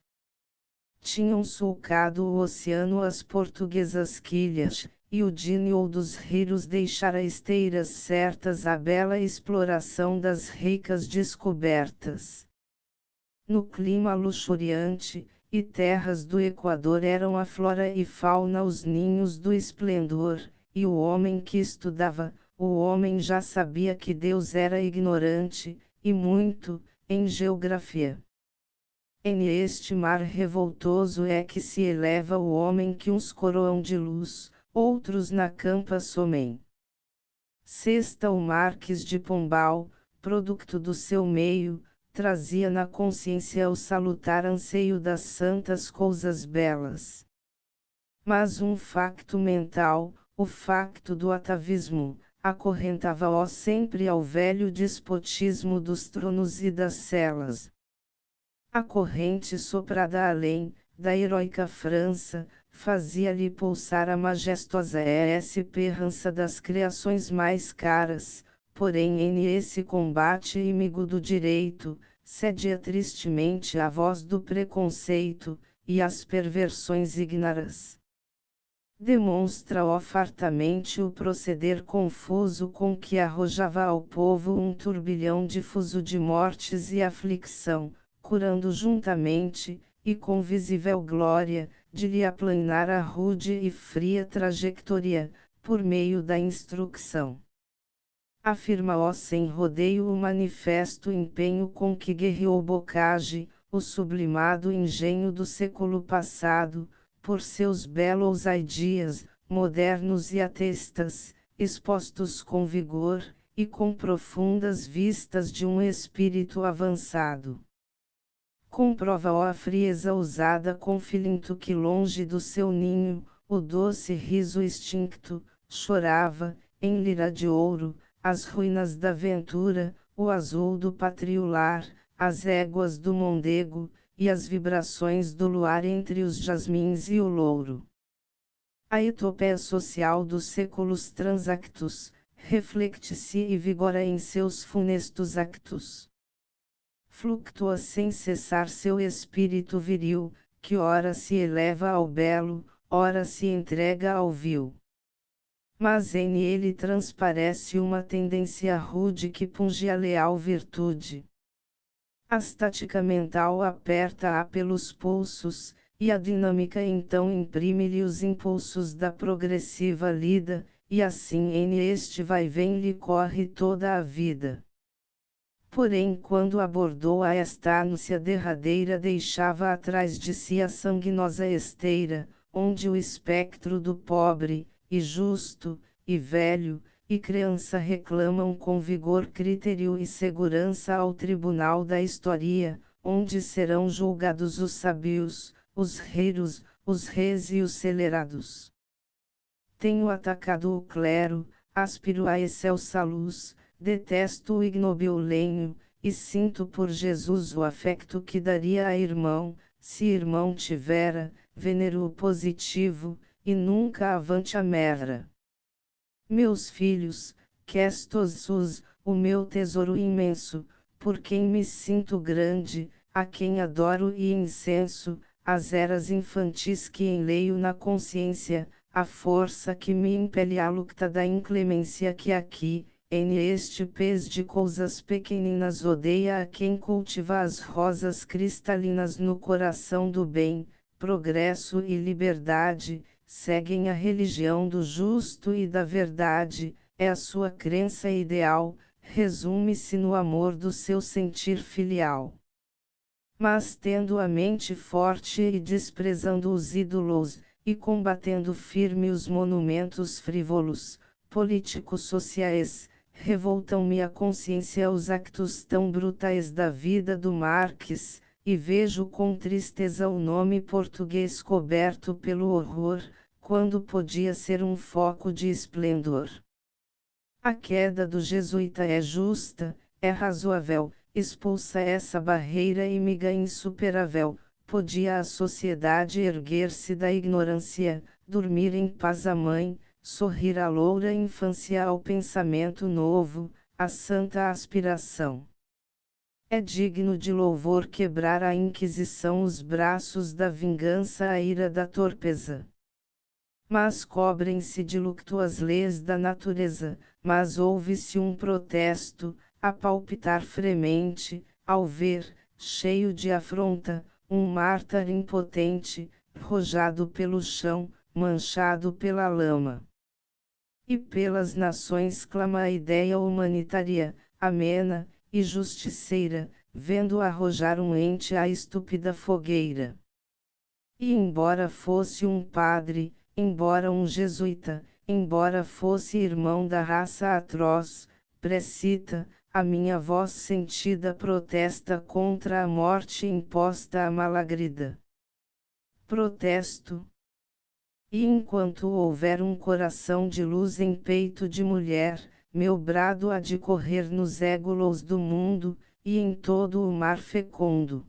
Tinham sulcado o oceano as portuguesas quilhas, e o Dinho dos rios deixara esteiras certas à bela exploração das ricas descobertas. No clima luxuriante, e terras do Equador eram a flora e fauna os ninhos do esplendor, e o homem que estudava, o homem já sabia que Deus era ignorante, e muito, em geografia. Neste mar revoltoso é que se eleva o homem que uns coroam de luz, outros na campa somem. Sexta o Marques de Pombal, produto do seu meio, trazia na consciência o salutar anseio das santas coisas belas. Mas um facto mental, o facto do atavismo, acorrentava-o sempre ao velho despotismo dos tronos e das celas. A corrente soprada além, da heróica França, fazia-lhe pulsar a majestosa esperança das criações mais caras, porém esse combate inimigo do direito, cedia tristemente à voz do preconceito, e às perversões ignaras. Demonstra-o fartamente o proceder confuso com que arrojava ao povo um turbilhão difuso de mortes e aflição, curando juntamente, e com visível glória, de lhe aplanar a rude e fria trajetória, por meio da instrução. Afirma-o sem rodeio o manifesto empenho com que guerreou Bocage, o sublimado engenho do século passado, por seus belos ideas, modernos e atestas, expostos com vigor, e com profundas vistas de um espírito avançado. Comprova-o a frieza usada com filinto que longe do seu ninho, o doce riso extinto, chorava, em lira de ouro, as ruínas da ventura, o azul do patriolar, as éguas do Mondego, e as vibrações do luar entre os jasmins e o louro. A etopeia social dos séculos transactos, reflecte-se e vigora em seus funestos actos. Fluctua sem cessar seu espírito viril, que ora se eleva ao belo, ora se entrega ao vil. Mas em ele transparece uma tendência rude que punge a leal virtude. A estática mental aperta-a pelos pulsos, e a dinâmica então imprime-lhe os impulsos da progressiva lida, e assim em este vai-vem lhe corre toda a vida. Porém, quando abordou a esta ânsia derradeira, deixava atrás de si a sanguinosa esteira, onde o espectro do pobre, e justo, e velho, e criança reclamam com vigor critério e segurança ao tribunal da história, onde serão julgados os sábios, os reiros, os reis e os celerados. Tenho atacado o clero, aspiro a excelsa luz, detesto o ignóbil lenho, e sinto por Jesus o afecto que daria a irmão, se irmão tivera, venero o positivo, e nunca avante a merda. Meus filhos, questos o meu tesouro imenso, por quem me sinto grande, a quem adoro e incenso, as eras infantis que enleio na consciência, a força que me impele à luta da inclemência que aqui, em este pez de coisas pequeninas odeia a quem cultiva as rosas cristalinas no coração do bem, progresso e liberdade, seguem a religião do justo e da verdade, é a sua crença ideal, resume-se no amor do seu sentir filial. Mas tendo a mente forte e desprezando os ídolos, e combatendo firme os monumentos frívolos, políticos sociais, revoltam-me a consciência os actos tão brutais da vida do Marx, e vejo com tristeza o nome português coberto pelo horror, quando podia ser um foco de esplendor. A queda do jesuíta é justa, é razoável, expulsa essa barreira inimiga insuperável, podia a sociedade erguer-se da ignorância, dormir em paz a mãe, sorrir a loura infância ao pensamento novo, à santa aspiração. É digno de louvor quebrar a Inquisição os braços da vingança a ira da torpeza. Mas cobrem-se de lucto as leis da natureza, mas ouve-se um protesto, a palpitar fremente, ao ver, cheio de afronta, um mártir impotente, rojado pelo chão, manchado pela lama. E pelas nações clama a ideia humanitária, amena, e justiceira, vendo arrojar um ente à estúpida fogueira. E embora fosse um padre, embora um jesuíta, embora fosse irmão da raça atroz, precita, a minha voz sentida protesta contra a morte imposta à malagrida. Protesto. E enquanto houver um coração de luz em peito de mulher, meu brado há de correr nos égulos do mundo, e em todo o mar fecundo.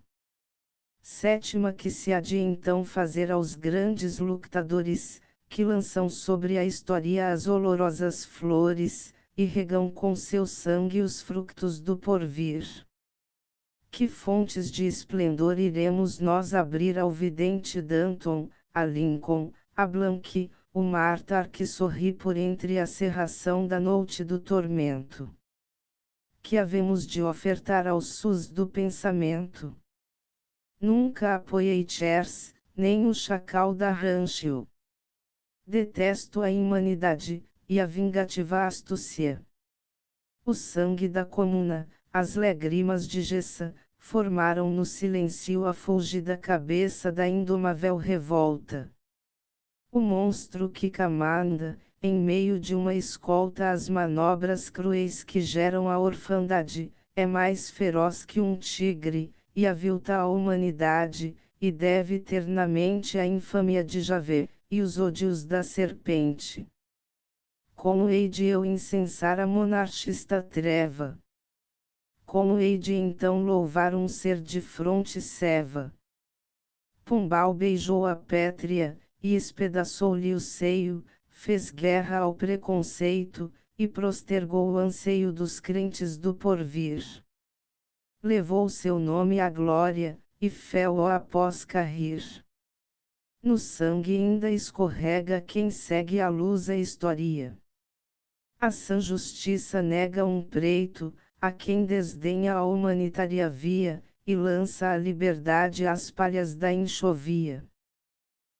Sétima que se há de então fazer aos grandes luctadores, que lançam sobre a história as olorosas flores, e regam com seu sangue os frutos do porvir. Que fontes de esplendor iremos nós abrir ao vidente Danton, a Lincoln, a Blanqui, o mártir que sorri por entre a cerração da noite do tormento? Que havemos de ofertar aos sus do pensamento? Nunca apoiei Chers, nem o chacal da Rancho. Detesto a imanidade, e a vingativa astúcia. O sangue da comuna, as lágrimas de Gessa, formaram no silêncio a fulgida cabeça da indomável revolta. O monstro que comanda, em meio de uma escolta às manobras cruéis que geram a orfandade, é mais feroz que um tigre, e avilta a humanidade, e deve ter na mente a infâmia de Javé, e os ódios da serpente. Como hei de eu incensar a monarquista treva? Como hei de então louvar um ser de fronte ceva? Pombal beijou a pétrea, e espedaçou-lhe o seio, fez guerra ao preconceito, e postergou o anseio dos crentes do porvir. Levou seu nome à glória, e fel-o após cair. No sangue ainda escorrega quem segue a luz a história. A sã justiça nega um preito, a quem desdenha a humanitária via, e lança a liberdade às palhas da enxovia.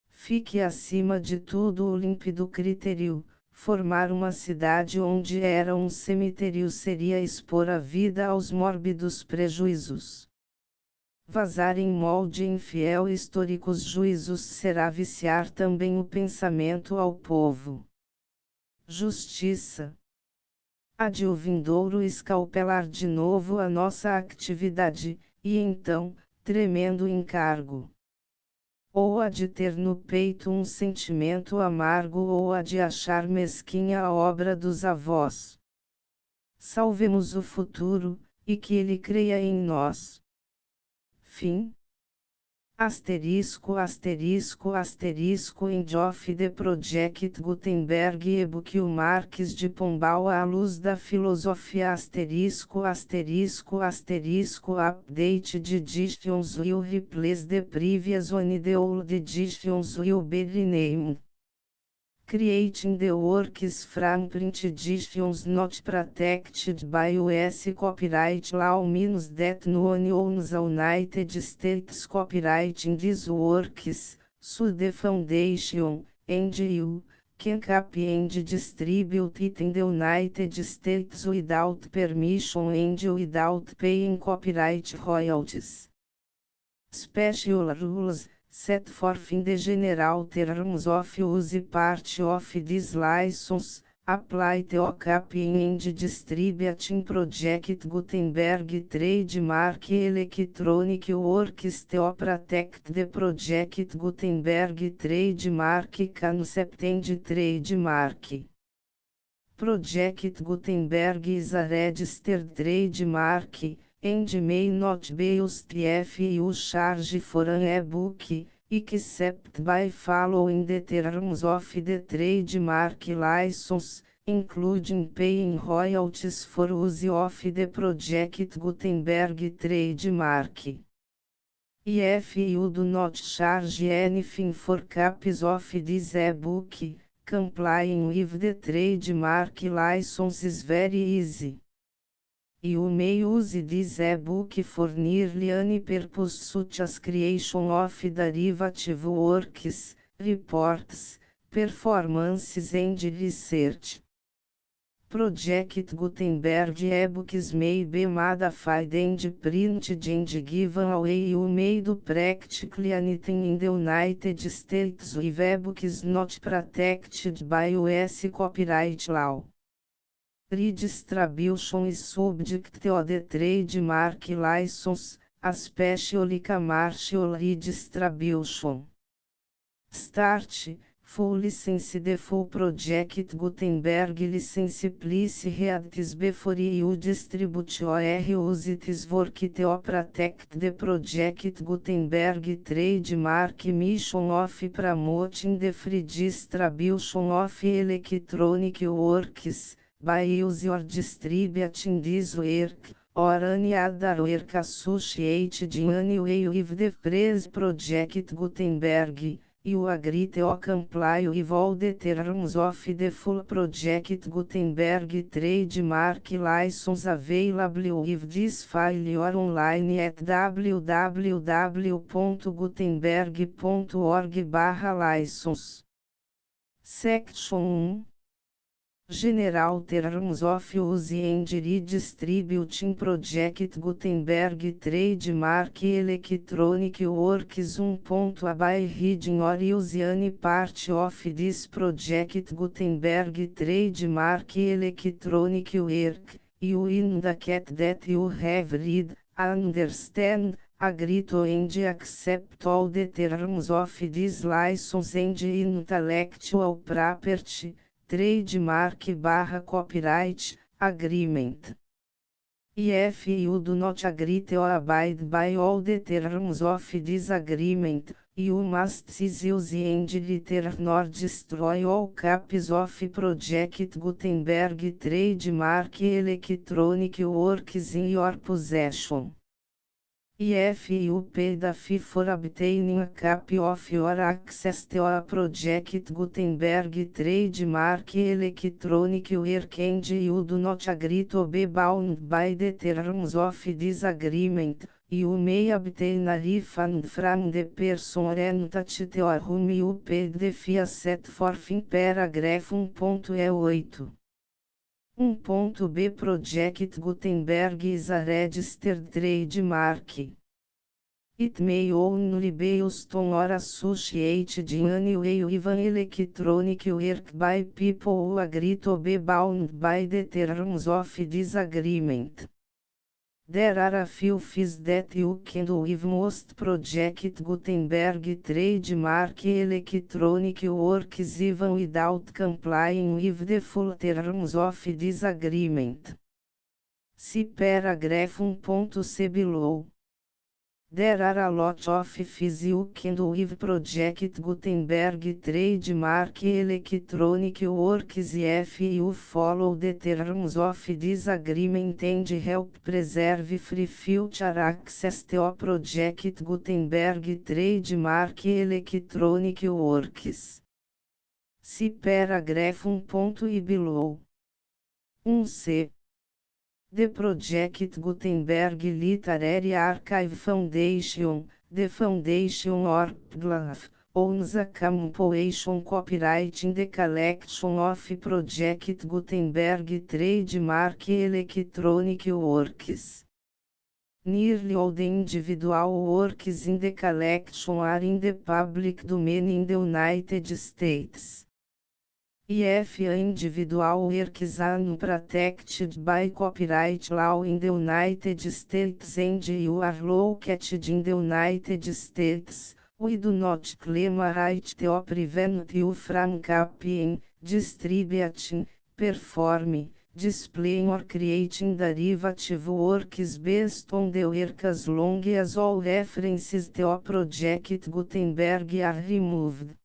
Fique acima de tudo o límpido critério, formar uma cidade onde era um cemitério seria expor a vida aos mórbidos prejuízos. Vazar em molde infiel históricos juízos será viciar também o pensamento ao povo. Justiça. Há de o vindouro escalpelar de novo a nossa atividade, e então, tremendo encargo. Ou há de ter no peito um sentimento amargo ou há de achar mesquinha a obra dos avós. Salvemos o futuro, e que ele creia em nós. Fim. Asterisco asterisco asterisco End of the Project Gutenberg e-book O Marquês de Pombal à luz da filosofia asterisco asterisco asterisco Update de editions will replace the previous one the old editions will be renamed. Creating the works from print editions not protected by US copyright law means that no one owns the United States copyright in these works, so the foundation, and you, can copy and distribute it in the United States without permission and without paying copyright royalties. Special rules set forth in the general terms of use part of this license, apply to copying and distributing Project Gutenberg trademark electronic works to protect the Project Gutenberg trademark concept and trademark. Project Gutenberg is a registered trademark, and may not be used if you charge for an e-book, except by following the terms of the trademark license, including paying royalties for use of the Project Gutenberg trademark. If you do not charge anything for copies of this e-book, complying with the trademark license is very easy. You may use this e-book for nearly any purpose such as creation of derivative works, reports, performances and research. Project Gutenberg e-books may be modified and printed and given away. You may do practically anything in the United States with e-books not protected by US copyright law. Redistribution is subject to the trademark license, especially commercial redistribution. Start, full license. The full project Gutenberg license please read this before you distribute or use it work to protect the project Gutenberg trademark mission of promoting the free distribution of electronic works, by use or distributing this work, or any other work associated in any way with the phrase project Gutenberg. You agree to comply with all the terms of the full project Gutenberg trademark license available with this file or online at www.gutenberg.org/license. Section 1. General Terms of Use and Redistributing Project Gutenberg Trademark Electronic Works 1. By reading or use any part of this project Gutenberg Trademark Electronic Work, you indicate that you have read, understand, agree to and accept all the terms of this license and intellectual property, trademark/copyright, agreement. If you do not agree to abide by all the terms of this agreement, you must cease use and return or destroy all copies of Project Gutenberg trademark electronic works in your possession. If you paid a fee for obtaining a copy of your access to a Project Gutenberg trademark electronic work and you do not agree to be bound by the terms of this agreement, you may obtain a refund from the person or entity to whom you paid the fee set forth in paragraph 1.8. 1.b Project Gutenberg is a registered trademark. It may only be used on or associated in any way with an electronic work by people who agree to be bound by the terms of this agreement. There are a few fees that you can do with most Project Gutenberg trademark electronic works even without complying with the full terms of this agreement. See paragraph 1.c below. There are a lot of fees you can do with Project Gutenberg trademark electronic works if you follow the terms of this agreement and help preserve free future access to Project Gutenberg trademark electronic works. See paragraph 1.i below. 1c. The Project Gutenberg Literary Archive Foundation, the foundation or PGLAF, owns a compilation copyright in the collection of Project Gutenberg trademark electronic works. Nearly all the individual works in the collection are in the public domain in the United States. If individual works are unprotected by copyright law in the United States and you are located in the United States, we do not claim a right to prevent you from copying, distributing, performing, displaying or creating derivative works based on the work as long as all references to Project Gutenberg are removed.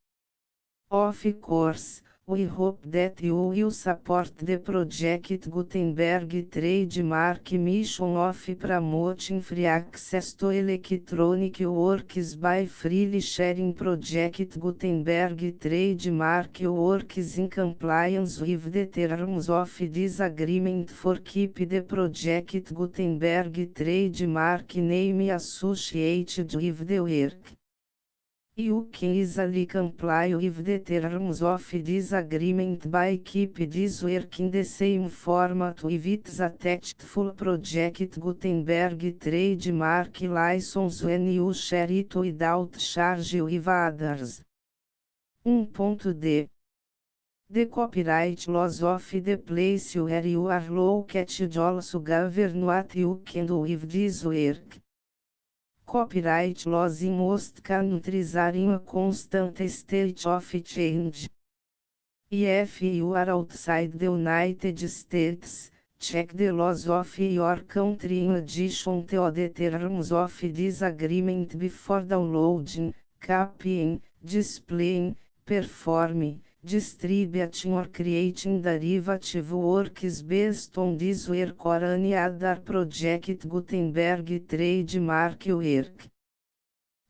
Of course, we hope that you will support the Project Gutenberg trademark mission of promoting free access to electronic works by freely sharing Project Gutenberg trademark works in compliance with the terms of this agreement for keep the Project Gutenberg trademark name associated with the work. You can easily comply with the terms of this agreement by keep this work in the same format with its attached full Project Gutenberg trademark license when you share it without charge with others. 1.d The copyright laws of the place where you are located also govern what you can do with this work. Copyright laws in most countries are in a constant state of change. If you are outside the United States, check the laws of your country in addition to the terms of this agreement before downloading, copying, displaying, performing, distributing or creating derivative works based on this work or any other Project Gutenberg trademark work.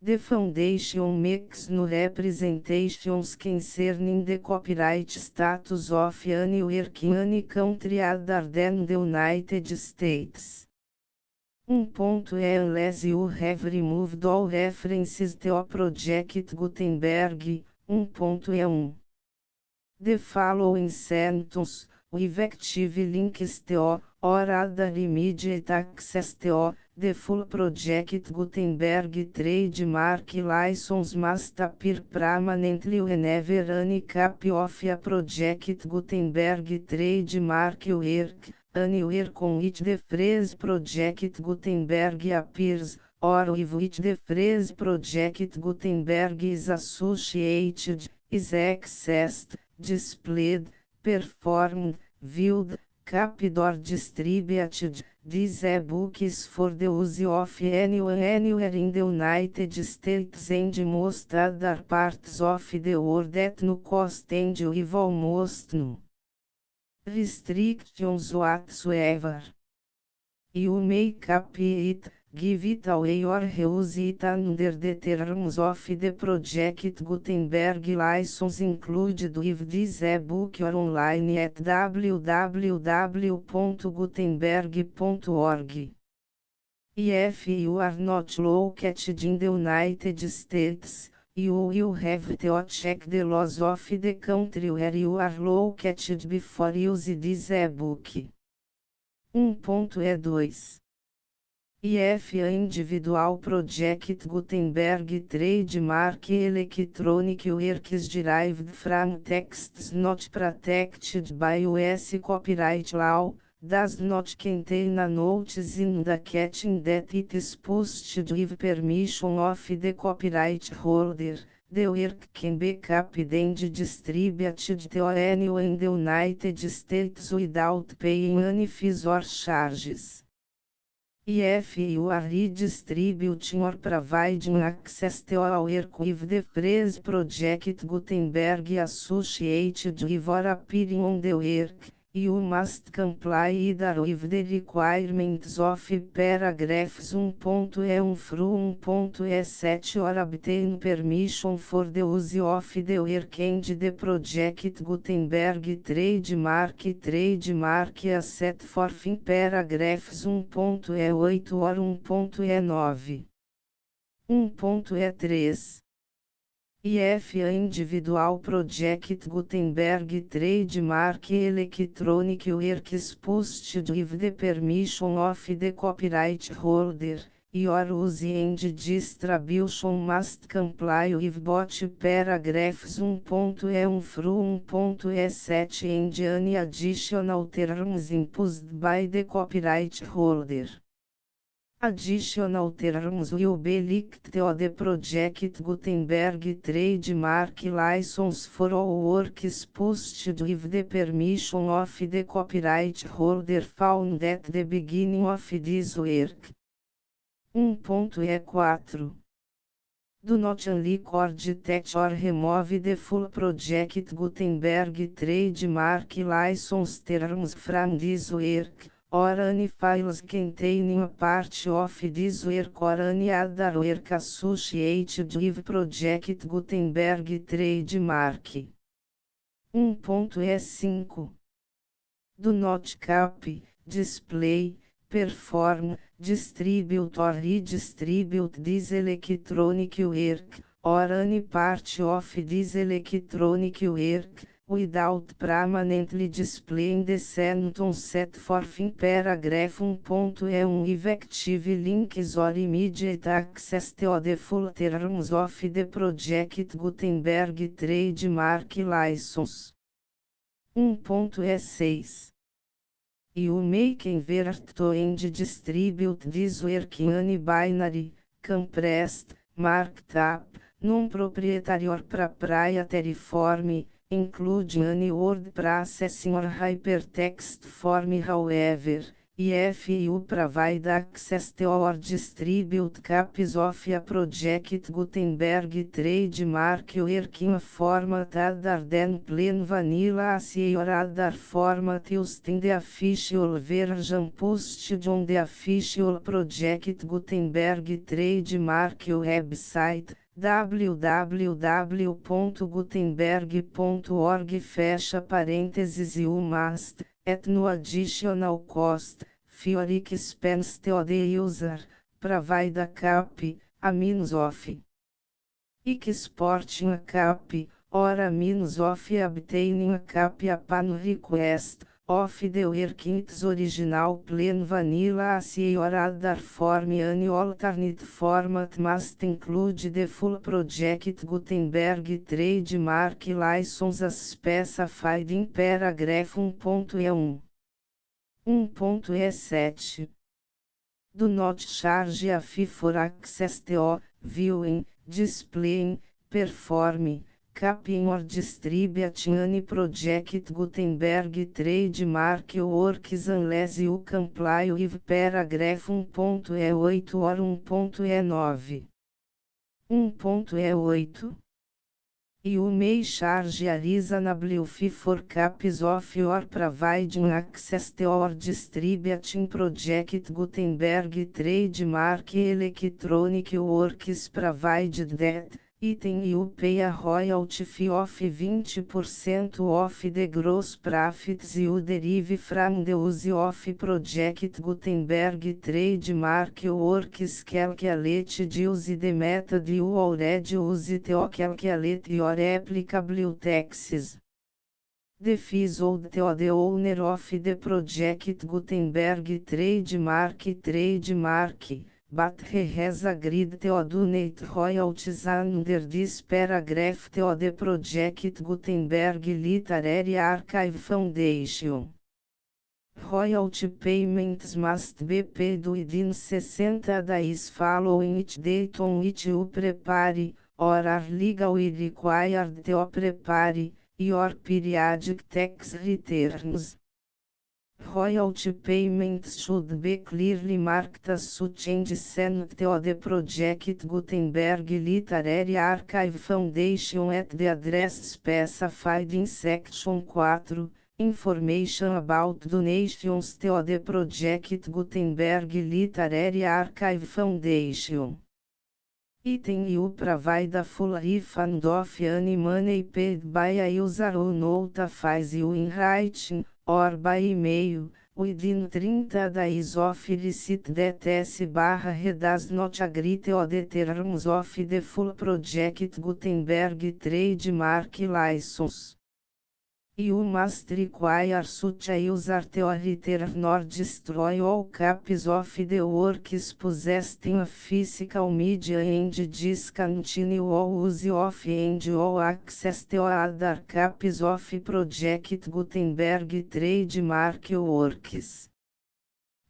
The Foundation makes no representations concerning the copyright status of any work in any country other than the United States. Unless you have removed all references to Project Gutenberg. 1.1. The following sentence, with active links to, or other immediate access to, the full Project Gutenberg trademark license must appear permanently whenever any copy of a Project Gutenberg trademark work, anywhere on which the phrase Project Gutenberg appears, or with which the phrase Project Gutenberg is associated, is accessed, displayed, performed, viewed, copied or distributed. This e-book is for the use of anyone anywhere in the United States and most other parts of the world at no cost and with almost no restrictions whatsoever. You may copy it, give it away or reuse it under the terms of the Project Gutenberg license included with this e-book or online at www.gutenberg.org. If you are not located in the United States, you will have to check the laws of the country where you are located before use this e-book. 1.2. If a individual Project Gutenberg trademark electronic works derived from texts not protected by US copyright law, does not contain a notice indicating that it is posted with permission of the copyright holder, the work can be copied and distributed to anyone in the United States without paying any fees or charges. If you are redistributing or providing access to a work with the phrase Project Gutenberg associated with or appearing on the work, you must comply either with the requirements of paragraphs 1.1 through 1.7 or obtain permission for the use of the work and the Project Gutenberg trademark as set forth in paragraphs 1.8 or 1.9. 1.3. If a individual Project Gutenberg trademark electronic works posted with the permission of the copyright holder, your use and distribution must comply with both paragraphs 1.1 through 1.7 and any additional terms imposed by the copyright holder. Additional terms will be linked to the Project Gutenberg trademark license for all works posted with the permission of the copyright holder found at the beginning of this work. 1.4. Do not unrecord that or remove the full Project Gutenberg trademark license terms from this work, or any files containing a part of this work or any other work associated with Project Gutenberg trademark. 1.5. Do not copy, display, perform, distribute or redistribute this electronic work, or any part of this electronic work, without permanently displaying the sentence set forth in paragraph 1.1 with active links or immediate access to the full terms of the Project Gutenberg trademark license. 1.E6 You may convert to and distribute this work in binary, compressed, marked up, non-proprietary or proprietary form, including any word processing or hypertext form. However, if you provide access to or distribute copies of a project Gutenberg trademark work in a format other than plain vanilla or other format used in the official version posted on the official project Gutenberg trademark website, www.gutenberg.org fecha parênteses you must, at no additional cost, for expense to the user, provide a copy, a means of exporting a copy, or a means of obtaining a copy upon request, of the work in its original plain vanilla or other form. Any alternate format must include the full project Gutenberg trademark license as specified in paragraph 1.E1. 1.E7 Do not charge a fee for access to, viewing, displaying, performing, copying or distributing any project Gutenberg trademark works unless you comply with paragraph 1.E8 or 1.E9. 1.E8 You may charge a reasonable fee for copies of your providing access to or distributing project Gutenberg trademark electronic works provided that, item you pay a royalty fee of 20% of the gross profits you derive from the use of project Gutenberg trademark works calculated use the method you already use to calculate your applicable taxes. The fees owed to the owner of the project Gutenberg trademark, but he has agreed to donate royalties under this paragraph to the project Gutenberg Literary Archive Foundation. Royalty payments must be paid within 60 days following each date on which you prepare, or are legally required to prepare, your periodic tax returns. Royalty payments should be clearly marked as such and sent to the project Gutenberg Literary Archive Foundation at the address specified in Section 4, Information about donations to the project Gutenberg Literary Archive Foundation. Item you provide a full refund of any money paid by a user who notifies you in writing, or by email, within 30 days of receipt that S/he does not agree to the terms of the full project Gutenberg trademark license. You must require such a user to return or destroy all copies of the works possessed in a physical media and discontinue all use of and all access to other copies of project Gutenberg trademark works.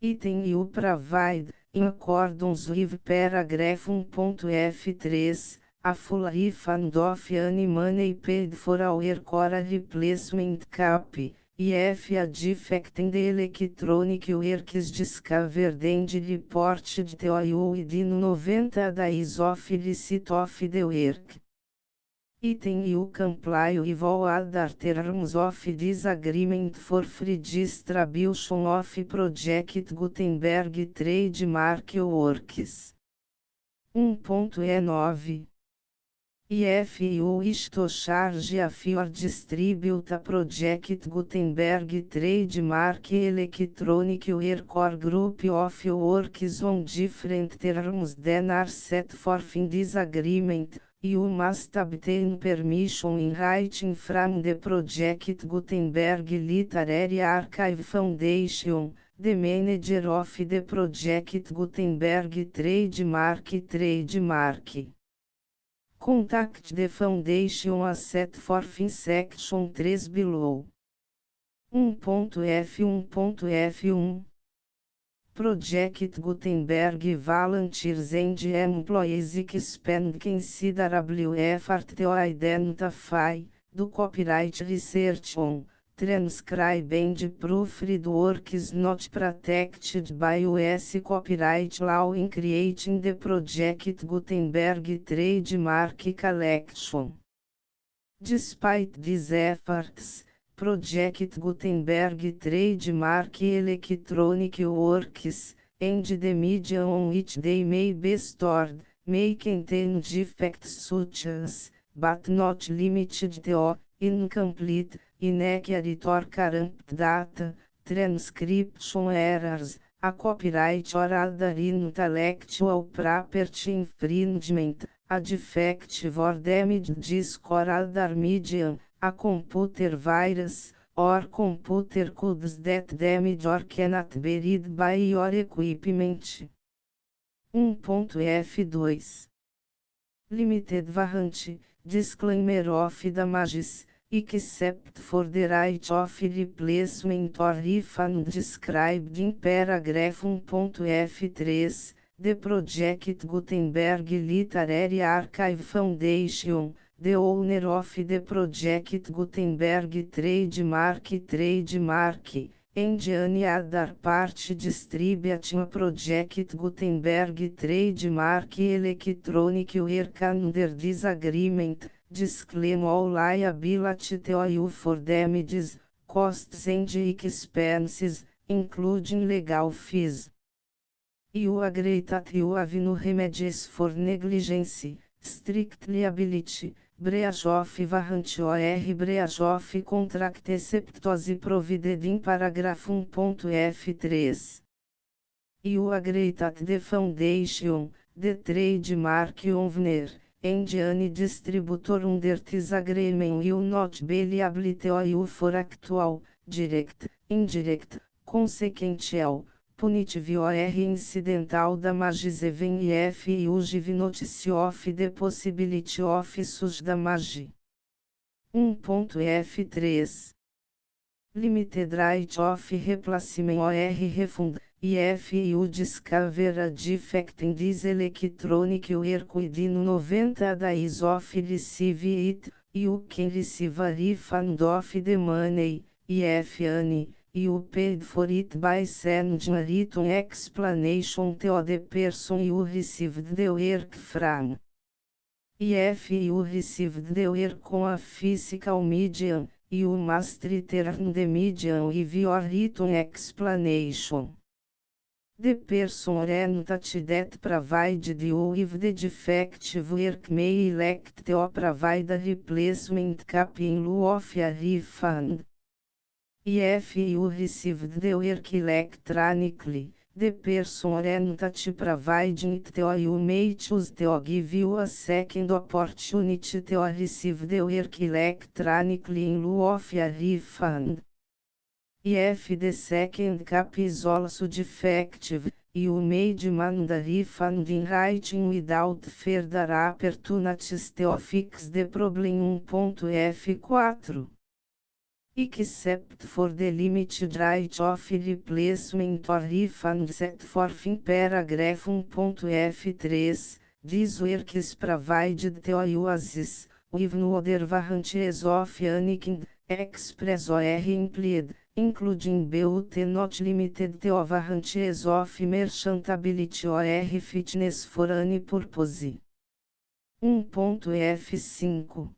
Item you provide, in accordance with paragraph 1.F3, a full refund of any money paid for a work or a replacement copy, if a defect in the electronic work is discovered and reported to you within 90 days of receipt of the work. Item you comply with all other terms of this agreement for free distribution of project Gutenberg trademark works. 1.E9 If you wish to charge a fee or distribute a project Gutenberg trademark electronic work or group of works on different terms than are set forth in this agreement, you must obtain permission in writing from the project Gutenberg Literary Archive Foundation, the manager of the project Gutenberg trademark. Contact the foundation as set forth in Section 3 below. 1.f1.f1 Project Gutenberg Volunteers and Employees Expand Considerable Effort to Identify, do Copyright Research on, Transcribe and Proofread Works Not Protected by US Copyright Law in Creating the Project Gutenberg Trademark Collection. Despite these efforts, Project Gutenberg Trademark Electronic Works, and the media on which they may be stored, may contain defects such as, but not limited to, incomplete, inaccurate or corrupt data, transcription errors, a copyright or other intellectual property infringement, a defective or damaged disk or other medium, a computer virus, or computer codes that damage or cannot be read by your equipment. 1.f2 Limited warranty, disclaimer of damages, except for the right of replacement or refund described in paragraph 1.f3, the Project Gutenberg Literary Archive Foundation, the owner of the Project Gutenberg Trademark, and any other party distributing Project Gutenberg Trademark Electronic Work under this agreement, disclaim all liability to you for damages, costs and expenses, including legal fees. You agree that you have no remedies for negligence, strict liability, breach of warranty or breach of contract except as provided in paragraph 1.f3. You agree that the foundation, the trademark owner, and any distributor under this agreement will not be liable to you for actual, direct, indirect, consequential, punitive or incidental damages even if you give notice of the possibility of such damage. 1.f3 Limited right of replacement or refund, if you discover a defect in this electronic work within 90 days of receive it, you can receive a refund of the money, if any. You paid for it by sending a written explanation to the person you received the work from. If you received the work on a physical medium, you must return the medium with your written explanation. The person or entity that provided you with the defective work may elect to provide a replacement copy in lieu of a refund. If you received the work electronically, the person or entity providing it to you may choose to give you a second opportunity to receive the work electronically in lieu of a refund. If the second copy is also defective, you may demand a refund in writing without further opportunities to fix the problem. 1.f4 Except for the limited right of replacement or refund set forth in paragraph 1.f3, this work is provided to you as is, with no other warranties of any kind, express or implied, including but not limited to warranties of merchantability or fitness for any purpose. 1.f5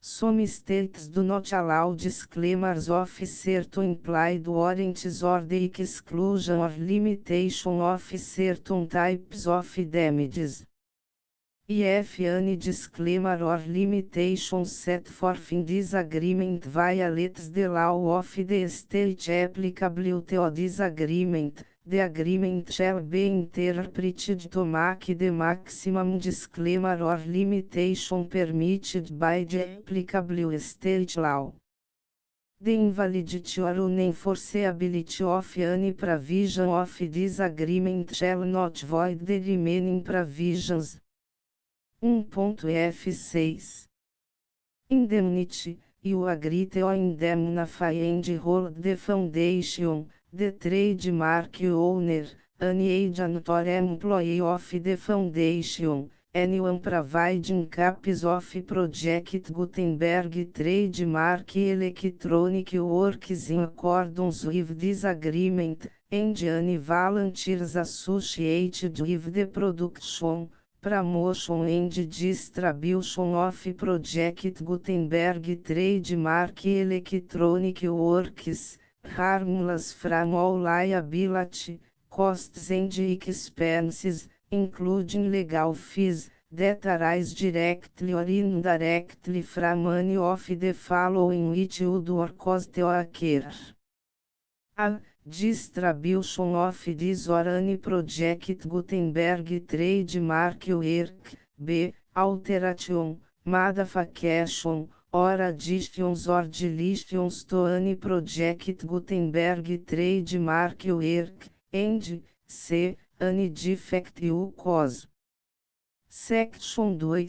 Some states do not allow disclaimers of certain implied warranties or the exclusion or limitation of certain types of damages. If any disclaimer or limitation set forth in this agreement violates the law of the state applicable to this agreement, the agreement shall be interpreted to make the maximum disclaimer or limitation permitted by the applicable state law. The invalidity or unenforceability of any provision of this agreement shall not void the remaining provisions. 1.f6 Indemnity, you agree to indemnify and hold the foundation, the trademark owner, any agent or employee of the foundation, anyone providing copies of Project Gutenberg trademark electronic works in accordance with this agreement, and any volunteers associated with the production, promotion and distribution of Project Gutenberg trademark electronic works, harmless from all liability, costs and expenses, including legal fees, that arise directly or indirectly from any of the following which would or cause to occur. A. Distribution of this or any Project Gutenberg trademark work. B. Alteration, modification, or additions or deletions to any Project Gutenberg trademark work, and C. Any defect you cause. Section 2.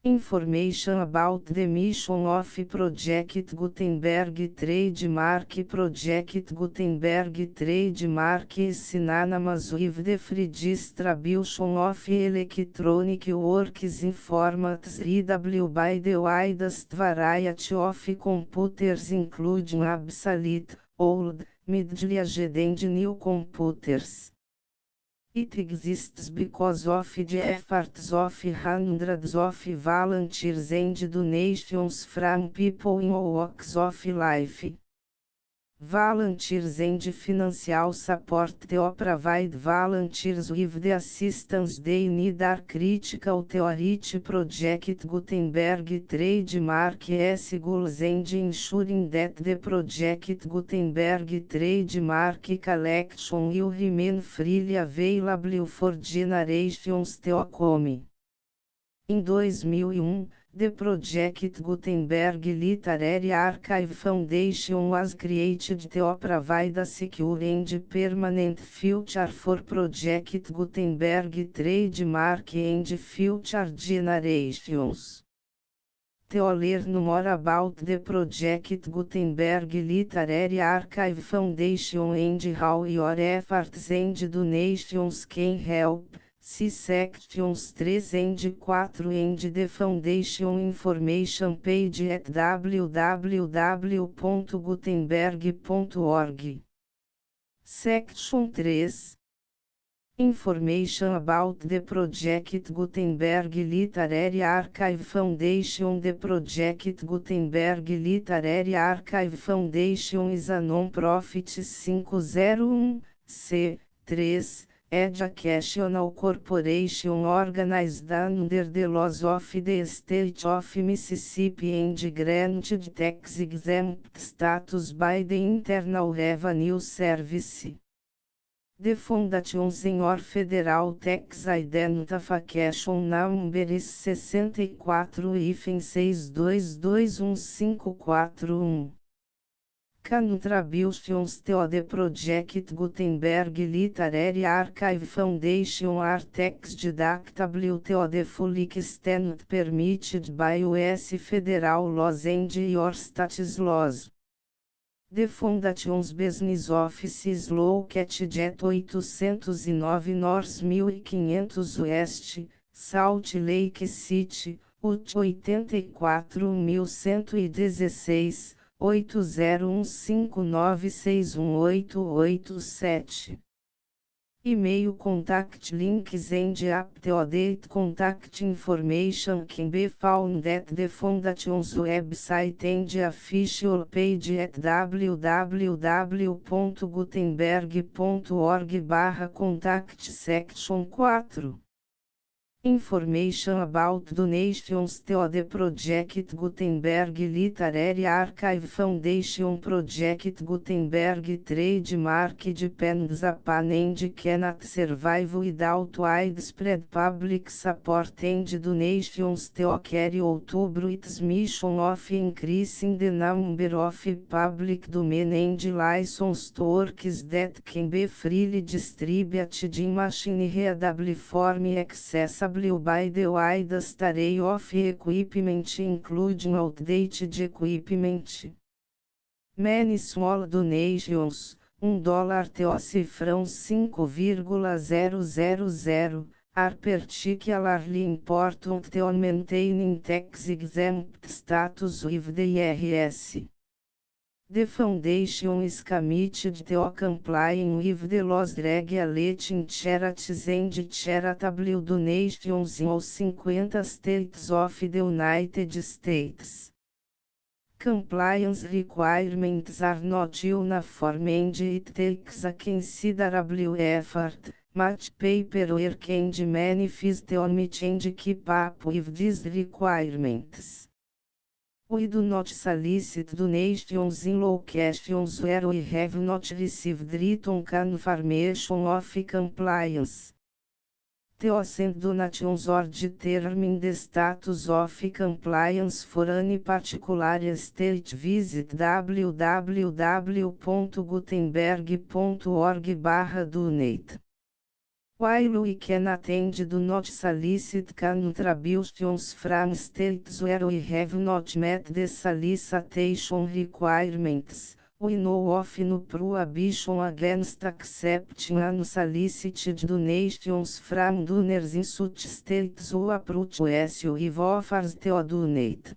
Information about the mission of Project Gutenberg trademark. Project Gutenberg trademark is synonymous with the free distribution of electronic works in formats readable by the widest variety of computers, including obsolete, old, middle-aged and new computers. It exists because of the efforts of hundreds of volunteers and donations from people in all walks of life. Volunteers and financial support to provide volunteers with the assistance they need are critical to reach Project Gutenberg trademark's goals and ensuring that the Project Gutenberg trademark collection will remain freely available for generations to come. Em 2001, the Project Gutenberg Literary Archive Foundation was created to provide a secure and permanent future for Project Gutenberg trademark and future generations. To learn more about the Project Gutenberg Literary Archive Foundation and how your efforts and donations can help, see sections 3 and 4 and the Foundation information page at www.gutenberg.org. Section 3. Information about the Project Gutenberg Literary Archive Foundation. The Project Gutenberg Literary Archive Foundation is a non-profit 501(c)(3) educational corporation organized under the laws of the State of Mississippi and granted tax-exempt status by the Internal Revenue Service. The Foundation's Senhor Federal Tax Identification Number is 64-62215541. Contributions to the Project Gutenberg Literary Archive Foundation are tax deductible to the full extent permitted by U.S. federal laws and your state's laws. The Foundation's business office is located at 809 North 1500 West, Salt Lake City, Utah 84116, 8015961887. E-mail contact links and up-to-date contact information can be found at the Foundation's website and official page at www.gutenberg.org/contact. Section 4. Information about donations to the Project Gutenberg Literary Archive Foundation. Project Gutenberg trademark depends upon and cannot survive without widespread public support and donations to carry out its mission of increasing the number of public domain and licensed works that can be freely distributed in machine-readable form accessible by the way the array of equipment including outdated equipment. Many small donations, $1 to cifrão 5,000, are particularly important to maintaining tax-exempt status with the IRS. The foundation is committed to complying with the laws regulating charities and charitable donations in all 50 states of the United States. Compliance requirements are not uniform and it takes a considerable effort, much paperwork and many fees to meet and keep up with these requirements. We do not solicit donations in locations where we have not received written confirmation of compliance. To send donations or determine the status of compliance for any particular state, visit www.gutenberg.org/donate. While we can attend do not solicit contributions from states where we have not met the solicitation requirements, we know of no prohibition against accepting unsolicited donations from donors in such states who approach us with offers to donate.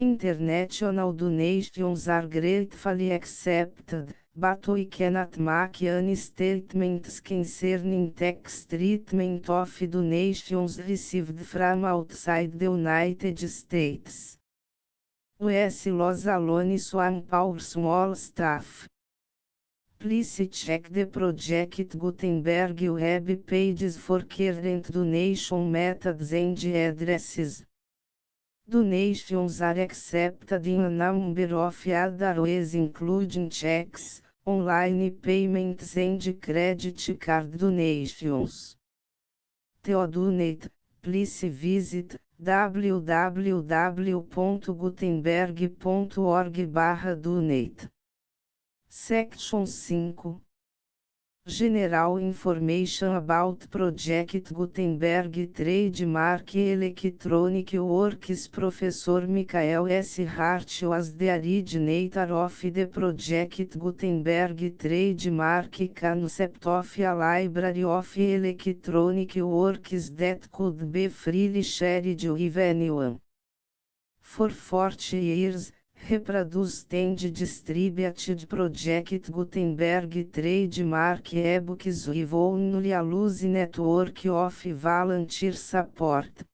International donations are gratefully accepted, but we cannot make any statements concerning tax treatment of donations received from outside the United States. US laws alone swamp our small staff. Please check the Project Gutenberg web pages for current donation methods and addresses. Donations are accepted in a number of other ways including checks, online payments and credit card donations. To donate, please visit www.gutenberg.org/donate. Section 5. General Information about Project Gutenberg Trademark Electronic Works. Professor Michael S. Hart was the originator of the Project Gutenberg Trademark concept of a library of electronic works that could be freely shared with anyone. For 40 years, reproduced and distributed Project Gutenberg trademark ebooks with only a loose network of volunteer support.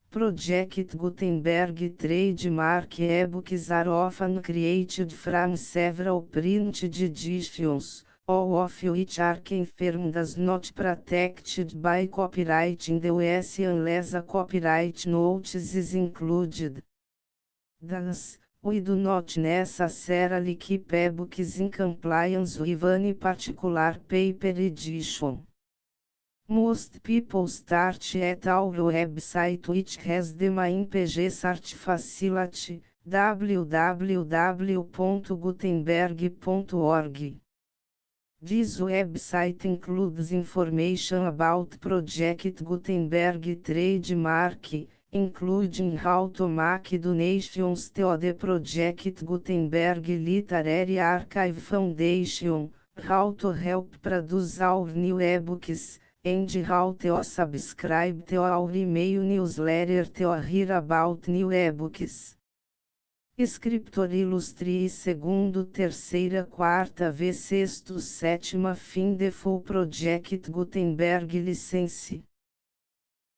Project Gutenberg trademark ebooks are often created from several printed editions, all of which are confirmed as not protected by copyright in the US unless a copyright notice is included. Thus, we do not necessarily keep ebooks in compliance with any particular paper edition. Most people start at our website, which has the main page search facility, www.gutenberg.org. This website includes information about Project Gutenberg trademark, including how to make donations to the Project Gutenberg Literary Archive Foundation, how to help produce our new ebooks, and how to subscribe to our email newsletter to hear about new ebooks. Escritor ilustre segundo, terceira, quarta vez, sexto, sétima, fim de full Project Gutenberg license.